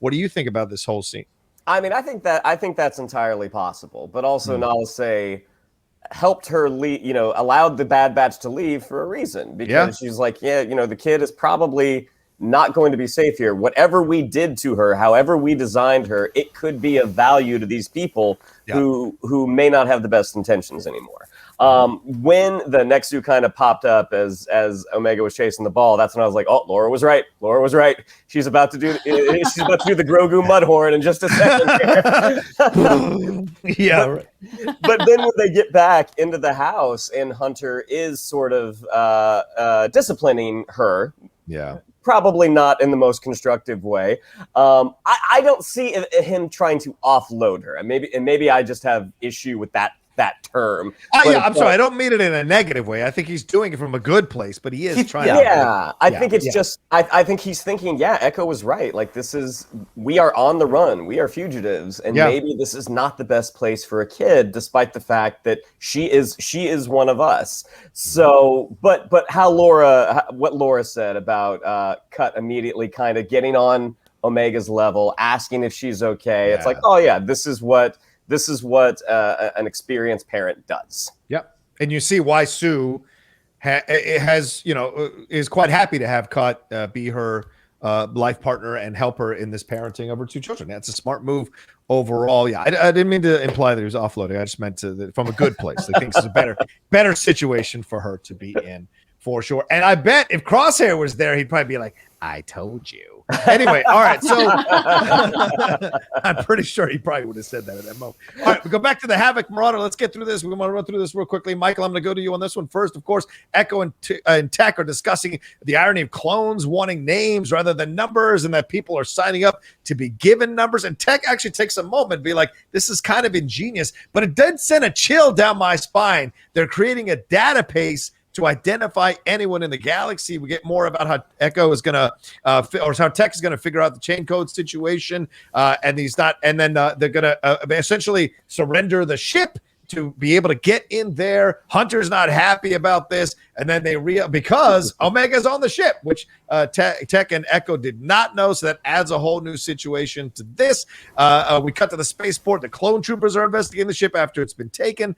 A: What do you think about this whole scene?
C: I mean, I think that's entirely possible, but also Nala Se helped her leave, allowed the Bad Batch to leave for a reason, because she's like, the kid is probably not going to be safe here. Whatever we did to her, however we designed her, it could be of value to these people who may not have the best intentions anymore. When the Nexu kind of popped up as Omega was chasing the ball, that's when I was like, "Oh, Laura was right. She's about to do the Grogu Mudhorn in just a second." But then when they get back into the house and Hunter is sort of disciplining her, probably not in the most constructive way. I don't see him trying to offload her, and maybe I just have issue with that term.
A: I'm sorry. I don't mean it in a negative way. I think he's doing it from a good place, but he is trying.
C: I think it's just. I think he's thinking. Echo was right. Like we are on the run. We are fugitives, and maybe this is not the best place for a kid, despite the fact that she is one of us. So, but what Laura said about Cut immediately kind of getting on Omega's level, asking if she's okay. It's like, this is what an experienced parent does.
A: Yep. And you see why Sue is quite happy to have Cut be her life partner and help her in this parenting of her two children. That's a smart move overall. I didn't mean to imply that he was offloading. I just meant from a good place. I think this is a better situation for her to be in, for sure. And I bet if Crosshair was there, he'd probably be like, "I told you." Anyway, all right. So I'm pretty sure he probably would have said that at that moment. All right, we go back to the Havoc Marauder. Let's get through this. We're going to run through this real quickly. Michael, I'm going to go to you on this one first. Of course, Echo and Tech are discussing the irony of clones wanting names rather than numbers, and that people are signing up to be given numbers. And Tech actually takes a moment and be like, this is kind of ingenious, but it did send a chill down my spine. They're creating a database to identify anyone in the galaxy. We get more about how Echo is going to, or how Tech is going to figure out the chain code situation, and then they're going to essentially surrender the ship to be able to get in there. Hunter's not happy about this, and then because Omega's on the ship, which Tech and Echo did not know, so that adds a whole new situation to this. We cut to the spaceport. The clone troopers are investigating the ship after it's been taken.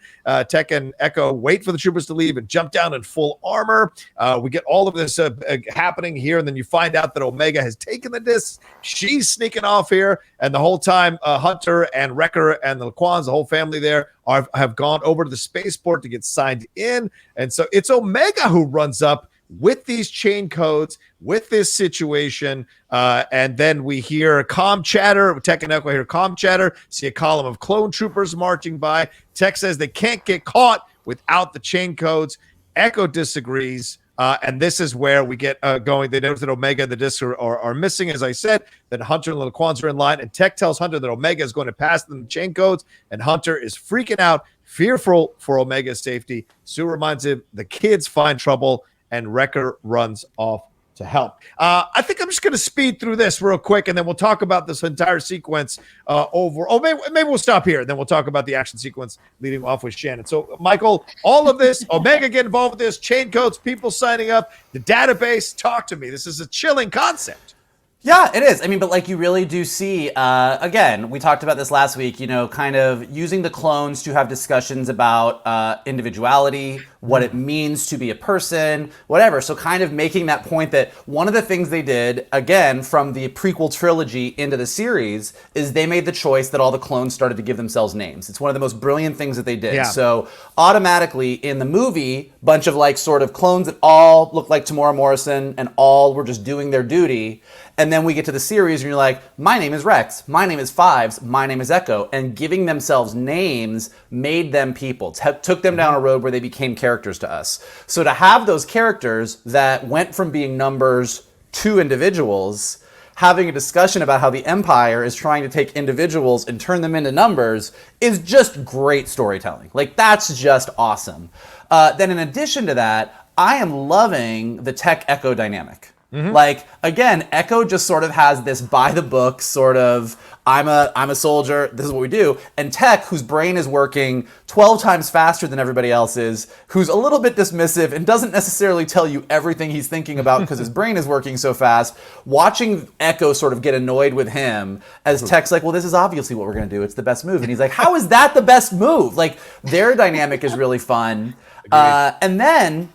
A: Tech and Echo wait for the troopers to leave and jump down in full armor. We get all of this happening here, and then you find out that Omega has taken the disc. She's sneaking off here, and the whole time Hunter and Wrecker and the Laquans, the whole family there, have gone over to the spaceport to get signed in. And so it's Omega who runs up with these chain codes, with this situation, and then we hear comm chatter. Tech and Echo hear comm chatter, see a column of clone troopers marching by. Tech says they can't get caught without the chain codes. Echo disagrees, and this is where we get going. They notice that Omega and the discs are missing, as I said. Then Hunter and the Laquans are in line, and Tech tells Hunter that Omega is going to pass them the chain codes, and Hunter is freaking out, fearful for Omega's safety. Sue reminds him the kids find trouble, and Wrecker runs off to help. I think I'm just going to speed through this real quick, and then we'll talk about this entire sequence over. Oh, maybe we'll stop here, and then we'll talk about the action sequence leading off with Shannon. So, Michael, all of this, Omega get involved with this, chain codes, people signing up, the database. Talk to me. This is a chilling concept.
B: Yeah, it is. I mean, but like you really do see, again, we talked about this last week, kind of using the clones to have discussions about individuality, what it means to be a person, whatever. So kind of making that point that one of the things they did, again, from the prequel trilogy into the series, is they made the choice that all the clones started to give themselves names. It's one of the most brilliant things that they did. Yeah. So automatically in the movie, bunch of like sort of clones that all look like Tamora Morrison and all were just doing their duty. And then we get to the series and you're like, my name is Rex, my name is Fives, my name is Echo. And giving themselves names made them people, took them down a road where they became characters to us. So to have those characters that went from being numbers to individuals, having a discussion about how the Empire is trying to take individuals and turn them into numbers is just great storytelling. Like, that's just awesome. Then in addition to that, I am loving the Tech Echo dynamic. Mm-hmm. Like, again, Echo just sort of has this by the book sort of, I'm a soldier, this is what we do. And Tech, whose brain is working 12 times faster than everybody else's, who's a little bit dismissive and doesn't necessarily tell you everything he's thinking about because his brain is working so fast, watching Echo sort of get annoyed with him as Tech's like, well, this is obviously what we're going to do. It's the best move. And he's like, how is that the best move? Like, their dynamic is really fun. And then,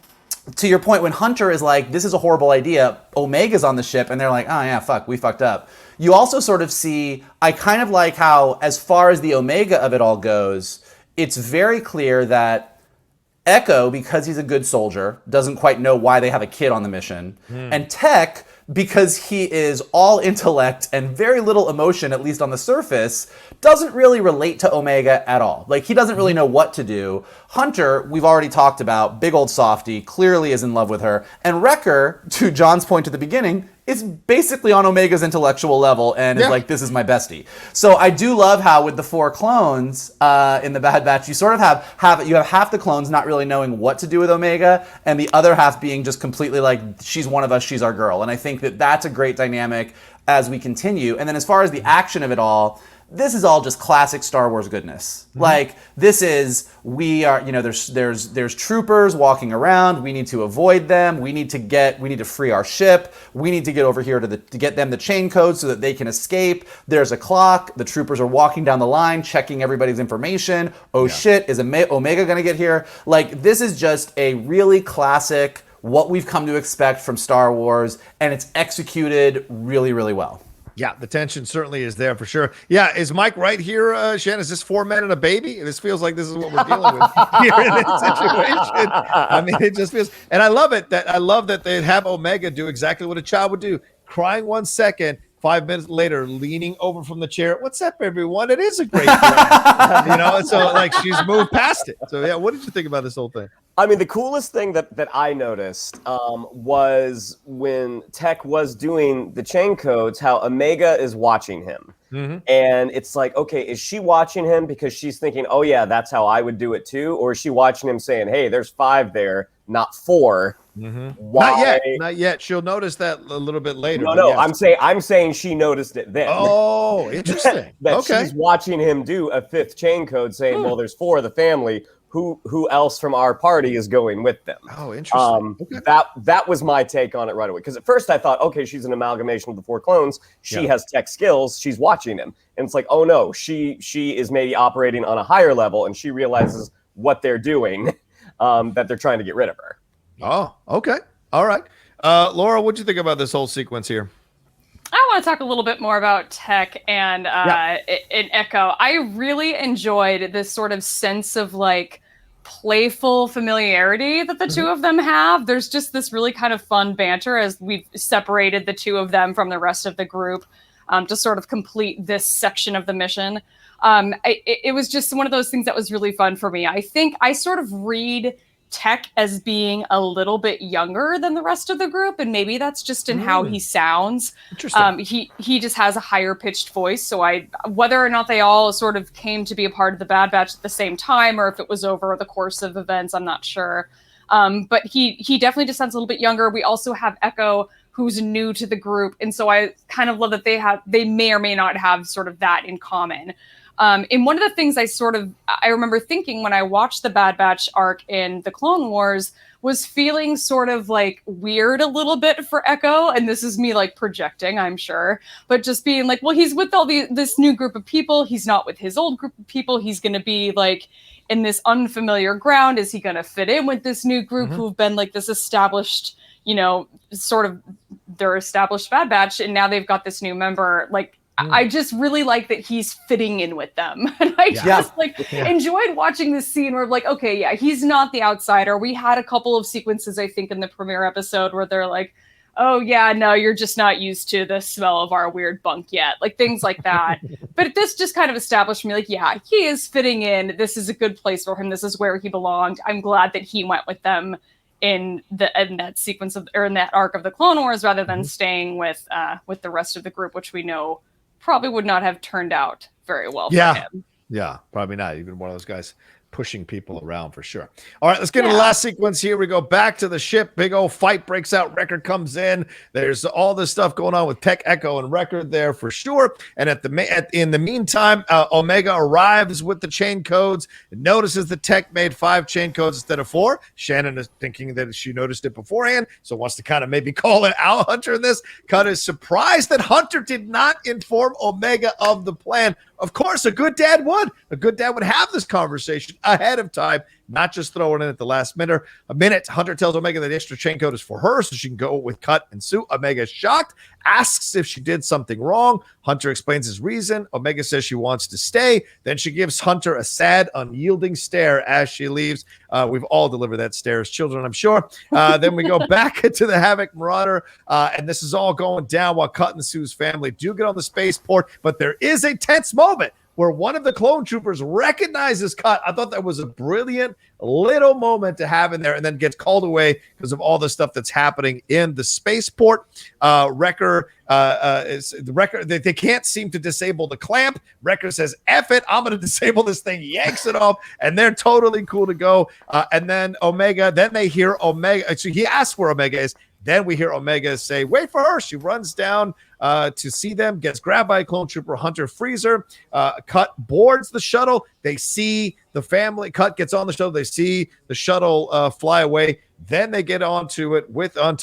B: to your point, when Hunter is like, this is a horrible idea, Omega's on the ship, and they're like, oh yeah, fuck, we fucked up. You also sort of see, I kind of like how, as far as the Omega of it all goes, it's very clear that Echo, because he's a good soldier, doesn't quite know why they have a kid on the mission. And Tech, because he is all intellect and very little emotion, at least on the surface, doesn't really relate to Omega at all. Like, he doesn't really know what to do. Hunter, we've already talked about, big old softy, clearly is in love with her. And Wrecker, to John's point at the beginning, is basically on Omega's intellectual level and is like, this is my bestie. So I do love how with the 4 clones in the Bad Batch, you sort of have half the clones not really knowing what to do with Omega, and the other half being just completely like, she's one of us, she's our girl. And I think that that's a great dynamic as we continue. And then as far as the action of it all, this is all just classic Star Wars goodness. Mm-hmm. Like, this is, we are, there's troopers walking around. We need to avoid them. We need to free our ship. We need to get over here to get them the chain code so that they can escape. There's a clock. The troopers are walking down the line, checking everybody's information. Oh shit, is Omega gonna get here? Like, this is just a really classic, what we've come to expect from Star Wars, and it's executed really, really well.
A: Yeah, the tension certainly is there for sure. Yeah, is Mike right here, Shannon? Is this 4 men and a baby? This feels like this is what we're dealing with here in this situation. I mean, it just feels, and I love that they have Omega do exactly what a child would do, crying 1 second, 5 minutes later, leaning over from the chair. What's up, everyone? It is a great plan. So like she's moved past it. So yeah, what did you think about this whole thing?
C: I mean, the coolest thing that I noticed was when Tech was doing the chain codes, how Omega is watching him. Mm-hmm. And it's like, okay, is she watching him because she's thinking, oh yeah, that's how I would do it too? Or is she watching him saying, hey, there's 5 there, not 4?
A: Mm-hmm. Why? Not yet. She'll notice that a little bit later.
C: No. Yes. I'm saying she noticed it then.
A: Oh, interesting.
C: that she's watching him do a 5th chain code saying, well, there's 4 of the family. who else from our party is going with them.
A: Oh, interesting. Okay.
C: That was my take on it right away. Because at first I thought, okay, she's an amalgamation of the 4 clones. She has tech skills. She's watching him. And it's like, oh no, she is maybe operating on a higher level, and she realizes what they're doing, that they're trying to get rid of her.
A: Oh, okay. All right. Laura, what'd you think about this whole sequence here?
D: I want to talk a little bit more about Tech and Echo. I really enjoyed this sort of sense of like playful familiarity that the two of them have. There's just this really kind of fun banter as we've separated the two of them from the rest of the group to sort of complete this section of the mission. It was just one of those things that was really fun for me. I think I sort of read Tech as being a little bit younger than the rest of the group, and maybe that's just in how he sounds.
A: Interesting.
D: He just has a higher pitched voice, so whether or not they all sort of came to be a part of the Bad Batch at the same time, or if it was over the course of events, I'm not sure. But he definitely just sounds a little bit younger. We also have Echo, who's new to the group, and so I kind of love that they may or may not have sort of that in common. And one of the things I remember thinking when I watched the Bad Batch arc in the Clone Wars was feeling sort of like weird a little bit for Echo. And this is me like projecting, I'm sure, but just being like, well, he's with this new group of people. He's not with his old group of people. He's going to be like in this unfamiliar ground. Is he going to fit in with this new group who've been like this established, sort of their established Bad Batch. And now they've got this new member, like, I just really like that he's fitting in with them. And I just enjoyed watching this scene where like, okay, yeah, he's not the outsider. We had a couple of sequences, I think, in the premiere episode where they're like, oh yeah, no, you're just not used to the smell of our weird bunk yet. Like things like that. But this just kind of established me like, yeah, he is fitting in. This is a good place for him. This is where he belonged. I'm glad that he went with them in that sequence in that arc of the Clone Wars rather than staying with the rest of the group, which we know probably would not have turned out very well for him.
A: Yeah, probably not. Even one of those guys pushing people around for sure. All right, let's get to the last sequence here. We go back to the ship. Big old fight breaks out. Wrecker comes in. There's all this stuff going on with Tech, Echo, and Wrecker there for sure. And in the meantime, Omega arrives with the chain codes. It notices the Tech made 5 chain codes instead of 4. Shannon is thinking that she noticed it beforehand, so wants to kind of maybe call it out Hunter in this. Cut is surprised that Hunter did not inform Omega of the plan. Of course, a good dad would. A good dad would have this conversation ahead of time, not just throw it in at the last minute. Hunter tells Omega that the extra chain code is for her so she can go with Cut and Sue. Omega is shocked, asks if she did something wrong. Hunter explains his reason. Omega says she wants to stay. Then she gives Hunter a sad, unyielding stare as she leaves. We've all delivered that stare as children, I'm sure. Then we go back to the Havoc Marauder, and this is all going down while Cut and Sue's family do get on the spaceport, but there is a tense moment where one of the clone troopers recognizes Cut. I thought that was a brilliant little moment to have in there, and then gets called away because of all the stuff that's happening in the spaceport. Wrecker they can't seem to disable the clamp. Wrecker says, F it, I'm going to disable this thing, yanks it off, and they're totally cool to go. And then they hear Omega. So he asks where Omega is. Then we hear Omega say, wait for her. She runs down to see them, gets grabbed by a clone trooper. Hunter frees her. Cut boards the shuttle. They see the family. Cut gets on the shuttle. They see the shuttle fly away. Then they get onto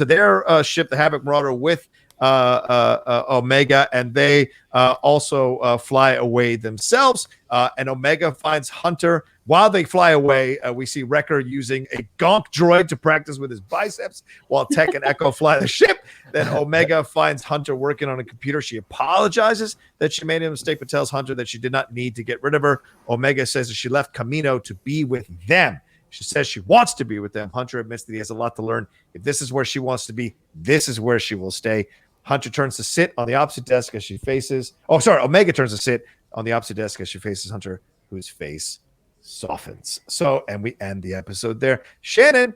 A: their ship, the Havoc Marauder, with Omega, and they also fly away themselves. And Omega finds Hunter. While they fly away, we see Wrecker using a gonk droid to practice with his biceps while Tech and Echo fly the ship. Then Omega finds Hunter working on a computer. She apologizes that she made a mistake, but tells Hunter that she did not need to get rid of her. Omega says that she left Kamino to be with them. She says she wants to be with them. Hunter admits that he has a lot to learn. If this is where she wants to be, this is where she will stay. Hunter turns to sit on the opposite desk as she faces... Omega turns to sit on the opposite desk as she faces Hunter, whose face softens. So, and we end the episode there. Shannon,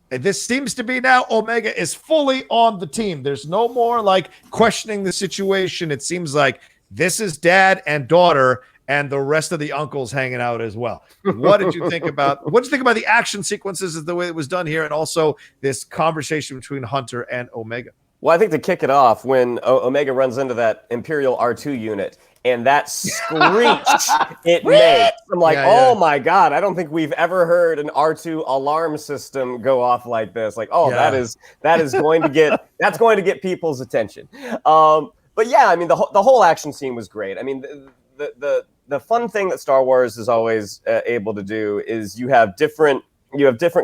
A: this seems to be now Omega is fully on the team. There's no more like questioning the situation. It seems like this is dad and daughter and the rest of the uncles hanging out as well. What did you think about the action sequences, the way it was done here, and also this conversation between Hunter and Omega?
C: Well, I think to kick it off, when Omega runs into that Imperial R2 unit and that screech it makes, I'm like, oh my God, I don't think we've ever heard an R2 alarm system go off like this. Like, that is going to get people's attention. But yeah, I mean, the whole action scene was great. I mean, the fun thing that Star Wars is always able to do is you have different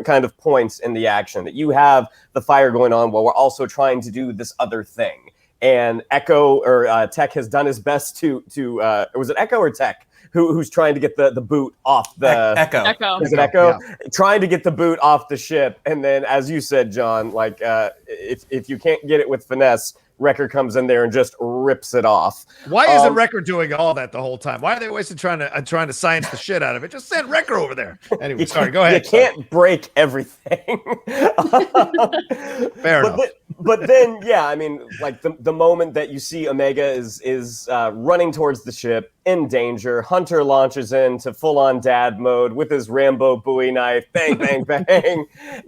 C: kind of points in the action, that you have the fire going on while we're also trying to do this other thing. And Echo or Tech has done his best to was it Echo or Tech who's trying to get the boot off the
B: Echo.
C: Is it Echo? Yeah. Trying to get the boot off the ship, and then as you said, John, like if you can't get it with finesse, Wrecker comes in there and just rips it off.
A: Why isn't Wrecker doing all that the whole time? Why are they wasting trying to science the shit out of it? Just send Wrecker over there. Anyway, sorry, go ahead.
C: You can't break everything.
A: Fair enough.
C: But then, yeah, I mean, like the moment that you see Omega is running towards the ship in danger, Hunter launches into full-on dad mode with his Rambo Bowie knife, bang, bang, bang.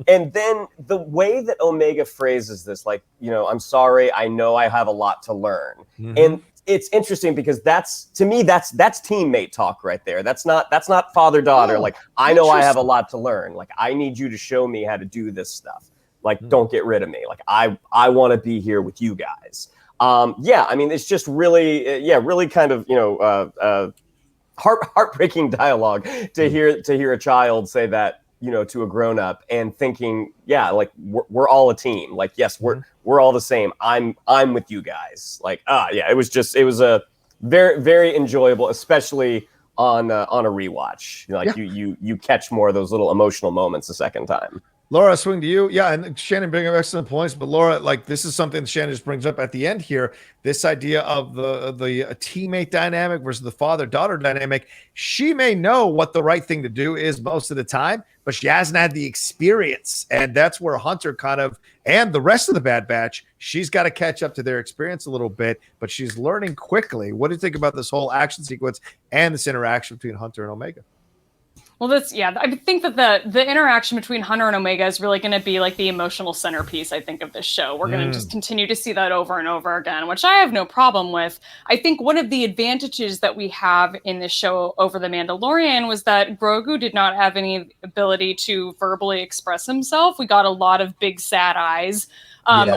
C: And then the way that Omega phrases this, like, I'm sorry, I know I have a lot to learn. Mm-hmm. And it's interesting because that's teammate talk right there. That's not father-daughter. Like, I know I have a lot to learn. Like, I need you to show me how to do this stuff. Like, don't get rid of me. Like, I want to be here with you guys. Yeah, I mean, it's just really, really kind of, heartbreaking dialogue to hear a child say that, to a grown up, and thinking, yeah, like we're all a team. Like, yes, we're all the same. I'm with you guys. Like, yeah, it was a very, very enjoyable, especially on a rewatch. You catch more of those little emotional moments the second time.
A: Laura, swing to you. Yeah, and Shannon bringing up excellent points. But Laura, like, this is something Shannon just brings up at the end here. This idea of the teammate dynamic versus the father-daughter dynamic. She may know what the right thing to do is most of the time, but she hasn't had the experience. And that's where Hunter kind of, and the rest of the Bad Batch, she's got to catch up to their experience a little bit, but she's learning quickly. What do you think about this whole action sequence and this interaction between Hunter and Omega?
D: Well, I think that the interaction between Hunter and Omega is really going to be like the emotional centerpiece, I think, of this show. We're going to just continue to see that over and over again, which I have no problem with. I think one of the advantages that we have in this show over The Mandalorian was that Grogu did not have any ability to verbally express himself. We got a lot of big, sad eyes.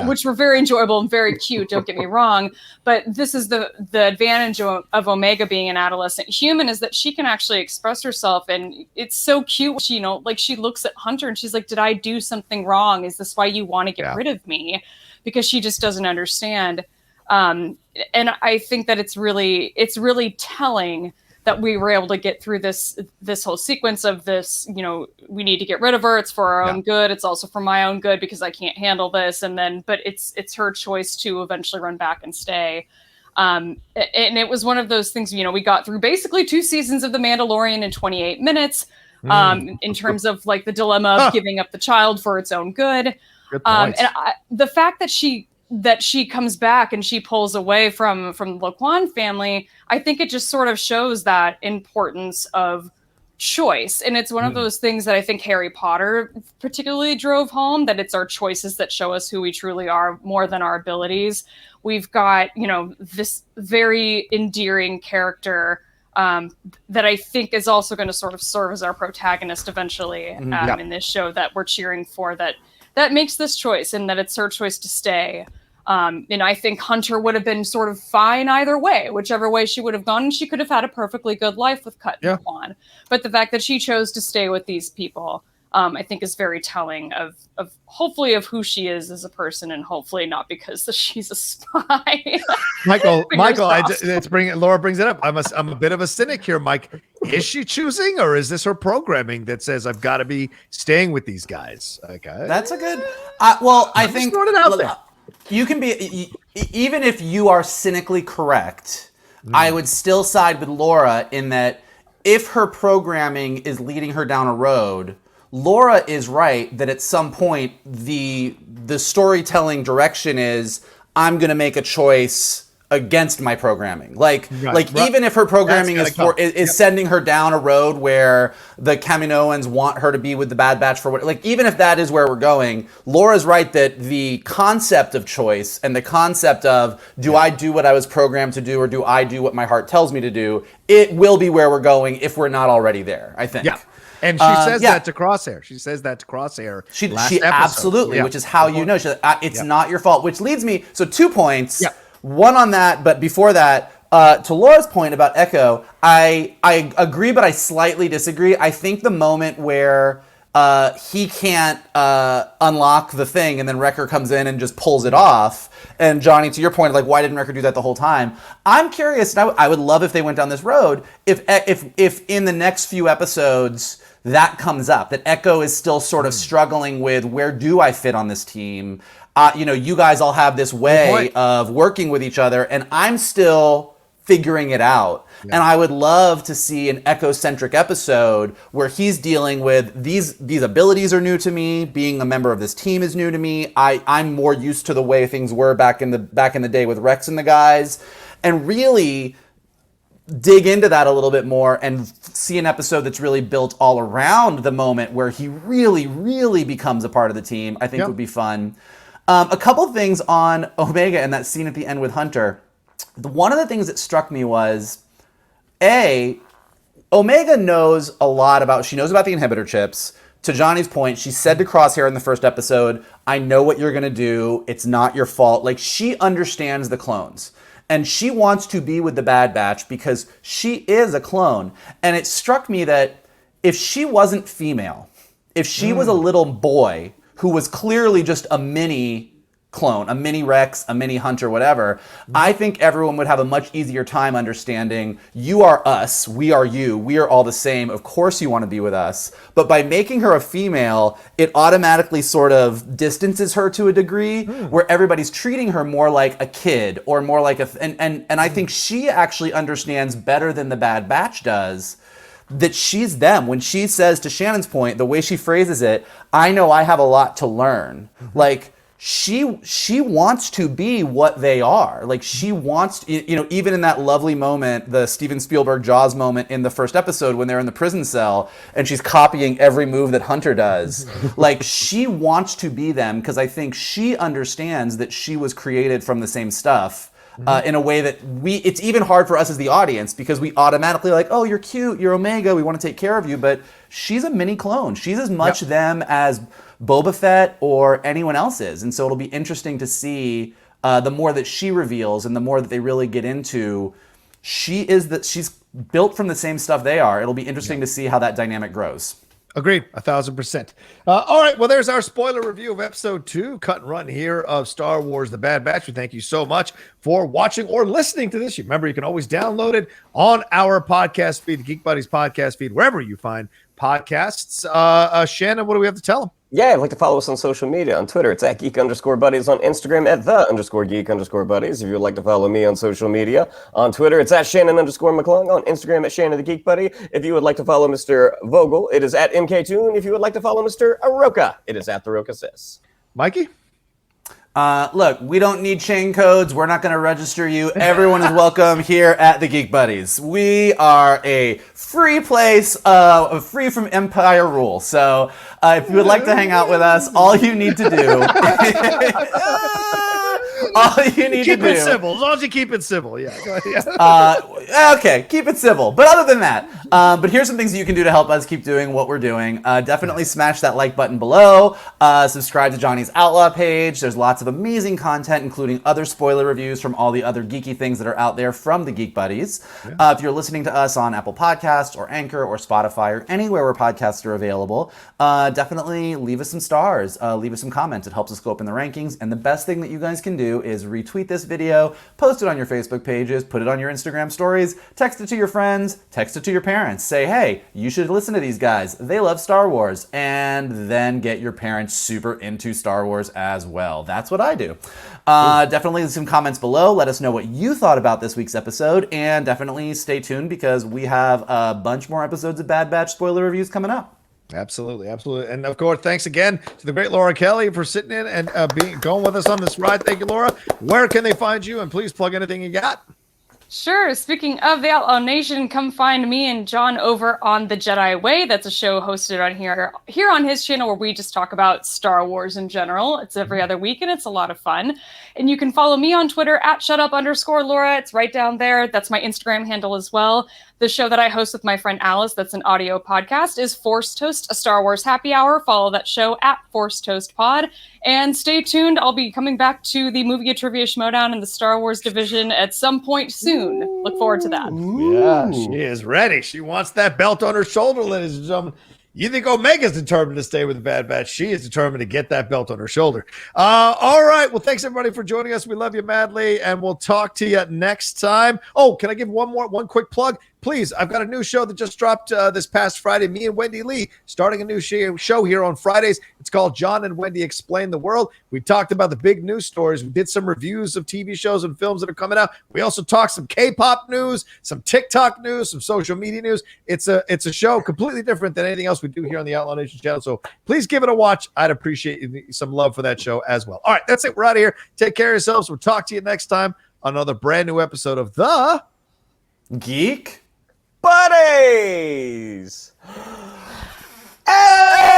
D: Which were very enjoyable and very cute, don't get me wrong. But this is the advantage of Omega being an adolescent human, is that she can actually express herself. And it's so cute. She, like, she looks at Hunter and she's like, did I do something wrong? Is this why you want to get rid of me? Because she just doesn't understand. And I think that it's really telling that we were able to get through this whole sequence of this, we need to get rid of her. It's for our own good. It's also for my own good because I can't handle this. And then, but it's her choice to eventually run back and stay. And it was one of those things, we got through basically 2 seasons of The Mandalorian in 28 minutes, in terms of like the dilemma of giving up the child for its own good. And the fact that she comes back and she pulls away from the Laquan family, I think it just sort of shows that importance of choice. And it's one of those things that I think Harry Potter particularly drove home, that it's our choices that show us who we truly are more than our abilities. We've got, this very endearing character that I think is also going to sort of serve as our protagonist eventually in this show that we're cheering for, that makes this choice, and that it's her choice to stay. And I think Hunter would have been sort of fine either way, whichever way she would have gone. She could have had a perfectly good life with Cut and Quan. But the fact that she chose to stay with these people, I think is very telling of hopefully of who she is as a person, and hopefully not because she's a spy.
A: Michael, Laura brings it up. I'm a bit of a cynic here, Mike. Is she choosing, or is this her programming that says I've got to be staying with these guys? Okay,
B: that's a good. I think
A: throwing it out there.
B: You can be, even if you are cynically correct, I would still side with Laura in that if her programming is leading her down a road, Laura is right that at some point the storytelling direction is, I'm going to make a choice against my programming. Like
A: Right.
B: even if her programming
A: That's
B: is
A: gotta come.
B: is sending her down a road where the Kaminoans want her to be with the Bad Batch for what, like even if that is where we're going, Laura's right that the concept of choice and the concept of do I do what I was programmed to do or do I do what my heart tells me to do, it will be where we're going if we're not already there, I think.
A: Yeah. And she says
B: yeah.
A: that to Crosshair. She says that to Crosshair.
B: She
A: last episode.
B: absolutely,
A: Yeah.
B: which is how you know. It's
A: Yeah.
B: not your fault. Which leads me, so 2 points.
A: Yeah.
B: One on that, but before that, to Laura's point about Echo, I agree, but I slightly disagree. I think the moment where he can't unlock the thing, and then Wrecker comes in and just pulls it off. And Johnny, to your point, like why didn't Wrecker do that the whole time? I'm curious, and I would love if they went down this road. If in the next few episodes that comes up, that Echo is still sort of struggling with where do I fit on this team? You guys all have this way of working with each other, and I'm still figuring it out. Yeah. And I would love to see an Echo-centric episode where he's dealing with these abilities are new to me, being a member of this team is new to me. I'm more used to the way things were back in the day with Rex and the guys, and really dig into that a little bit more and see an episode that's really built all around the moment where he really, really becomes a part of the team. I think would be fun. A couple things on Omega and that scene at the end with Hunter. One of the things that struck me was, Omega knows a lot about, she knows about the inhibitor chips. To Johnny's point, she said to Crosshair in the first episode, I know what you're going to do. It's not your fault. Like, she understands the clones. And she wants to be with the Bad Batch because she is a clone. And it struck me that if she wasn't female, if she was a little boy who was clearly just a mini clone, a mini Rex, a mini Hunter, whatever, I think everyone would have a much easier time understanding you are us, we are you, we are all the same, of course you want to be with us. But by making her a female, it automatically sort of distances her to a degree where everybody's treating her more like a kid or more like and I think she actually understands better than the Bad Batch does that she's them. When she says, to Shannon's point, the way she phrases it, I know I have a lot to learn. Like, she wants to be what they are. Like, she wants to, even in that lovely moment, the Steven Spielberg Jaws moment in the first episode when they're in the prison cell and she's copying every move that Hunter does. Like, she wants to be them because I think she understands that she was created from the same stuff. In a way that it's even hard for us as the audience because we automatically like, oh, you're cute, you're Omega, we want to take care of you, but she's a mini clone. She's as much them as Boba Fett or anyone else is. And so it'll be interesting to see the more that she reveals and the more that they really get into, she's built from the same stuff they are. It'll be interesting to see how that dynamic grows.
A: Agreed, 1,000%. All right, well, there's our spoiler review of episode 2, cut and run here of Star Wars The Bad Batch. We thank you so much for watching or listening to this. Remember, you can always download it on our podcast feed, the Geek Buddies podcast feed, wherever you find podcasts. Shannon, what do we have to tell them?
C: Yeah, I'd like to follow us on social media. On Twitter, it's at Geek_Buddies. On Instagram, at _Geek_Buddies. If you would like to follow me on social media, on Twitter, it's at Shannon_McClung. On Instagram, at Shannon the Geek Buddy. If you would like to follow Mr. Vogel, it is at MKToon. If you would like to follow Mr. Rocha, it is at The Rocha Sis.
A: Mikey?
B: Look, we don't need chain codes. We're not going to register you. Everyone is welcome here at the Geek Buddies. We are a free place, free from Empire rule. So if you would like to hang out with us, all you need to do...
A: Keep it civil. As long as you keep it civil, yeah. Go ahead.
B: Okay, keep it civil. But other than that, but here's some things that you can do to help us keep doing what we're doing. Definitely smash that like button below. Subscribe to Johnny's Outlaw page. There's lots of amazing content, including other spoiler reviews from all the other geeky things that are out there from the Geek Buddies. Yeah. If you're listening to us on Apple Podcasts or Anchor or Spotify or anywhere where podcasts are available, definitely leave us some stars. Leave us some comments. It helps us go up in the rankings. And the best thing that you guys can do is retweet this video, post it on your Facebook pages, put it on your Instagram stories, text it to your friends, text it to your parents. Say, hey, you should listen to these guys. They love Star Wars. And then get your parents super into Star Wars as well. That's what I do. Definitely leave some comments below. Let us know what you thought about this week's episode. And definitely stay tuned because we have a bunch more episodes of Bad Batch spoiler reviews coming up.
A: Absolutely, absolutely. And of course, thanks again to the great Laura Kelly for sitting in and going with us on this ride. Thank you, Laura. Where can they find you? And please plug anything you got.
D: Sure. Speaking of the Outlaw Nation, come find me and John over on The Jedi Way. That's a show hosted on here on his channel where we just talk about Star Wars in general. It's every other week and it's a lot of fun. And you can follow me on Twitter at @shutup_Laura. It's right down there. That's my Instagram handle as well. The show that I host with my friend Alice, that's an audio podcast, is Force Toast, a Star Wars happy hour. Follow that show at Force Toast Pod. And stay tuned. I'll be coming back to the Movie Trivia Schmodown in the Star Wars division at some point soon. Look forward to that.
A: Yeah, she is ready. She wants that belt on her shoulder, ladies and gentlemen. You think Omega's determined to stay with the Bad Batch? She is determined to get that belt on her shoulder. All right. Well, thanks everybody for joining us. We love you madly, and we'll talk to you next time. Oh, can I give one quick plug? Please, I've got a new show that just dropped this past Friday. Me and Wendy Lee starting a new show here on Fridays. It's called John and Wendy Explain the World. We talked about the big news stories. We did some reviews of TV shows and films that are coming out. We also talked some K-pop news, some TikTok news, some social media news. It's a show completely different than anything else we do here on the Outlaw Nation channel. So please give it a watch. I'd appreciate some love for that show as well. All right, that's it. We're out of here. Take care of yourselves. We'll talk to you next time on another brand new episode of the
B: Geek
C: Buddies!
B: Hey!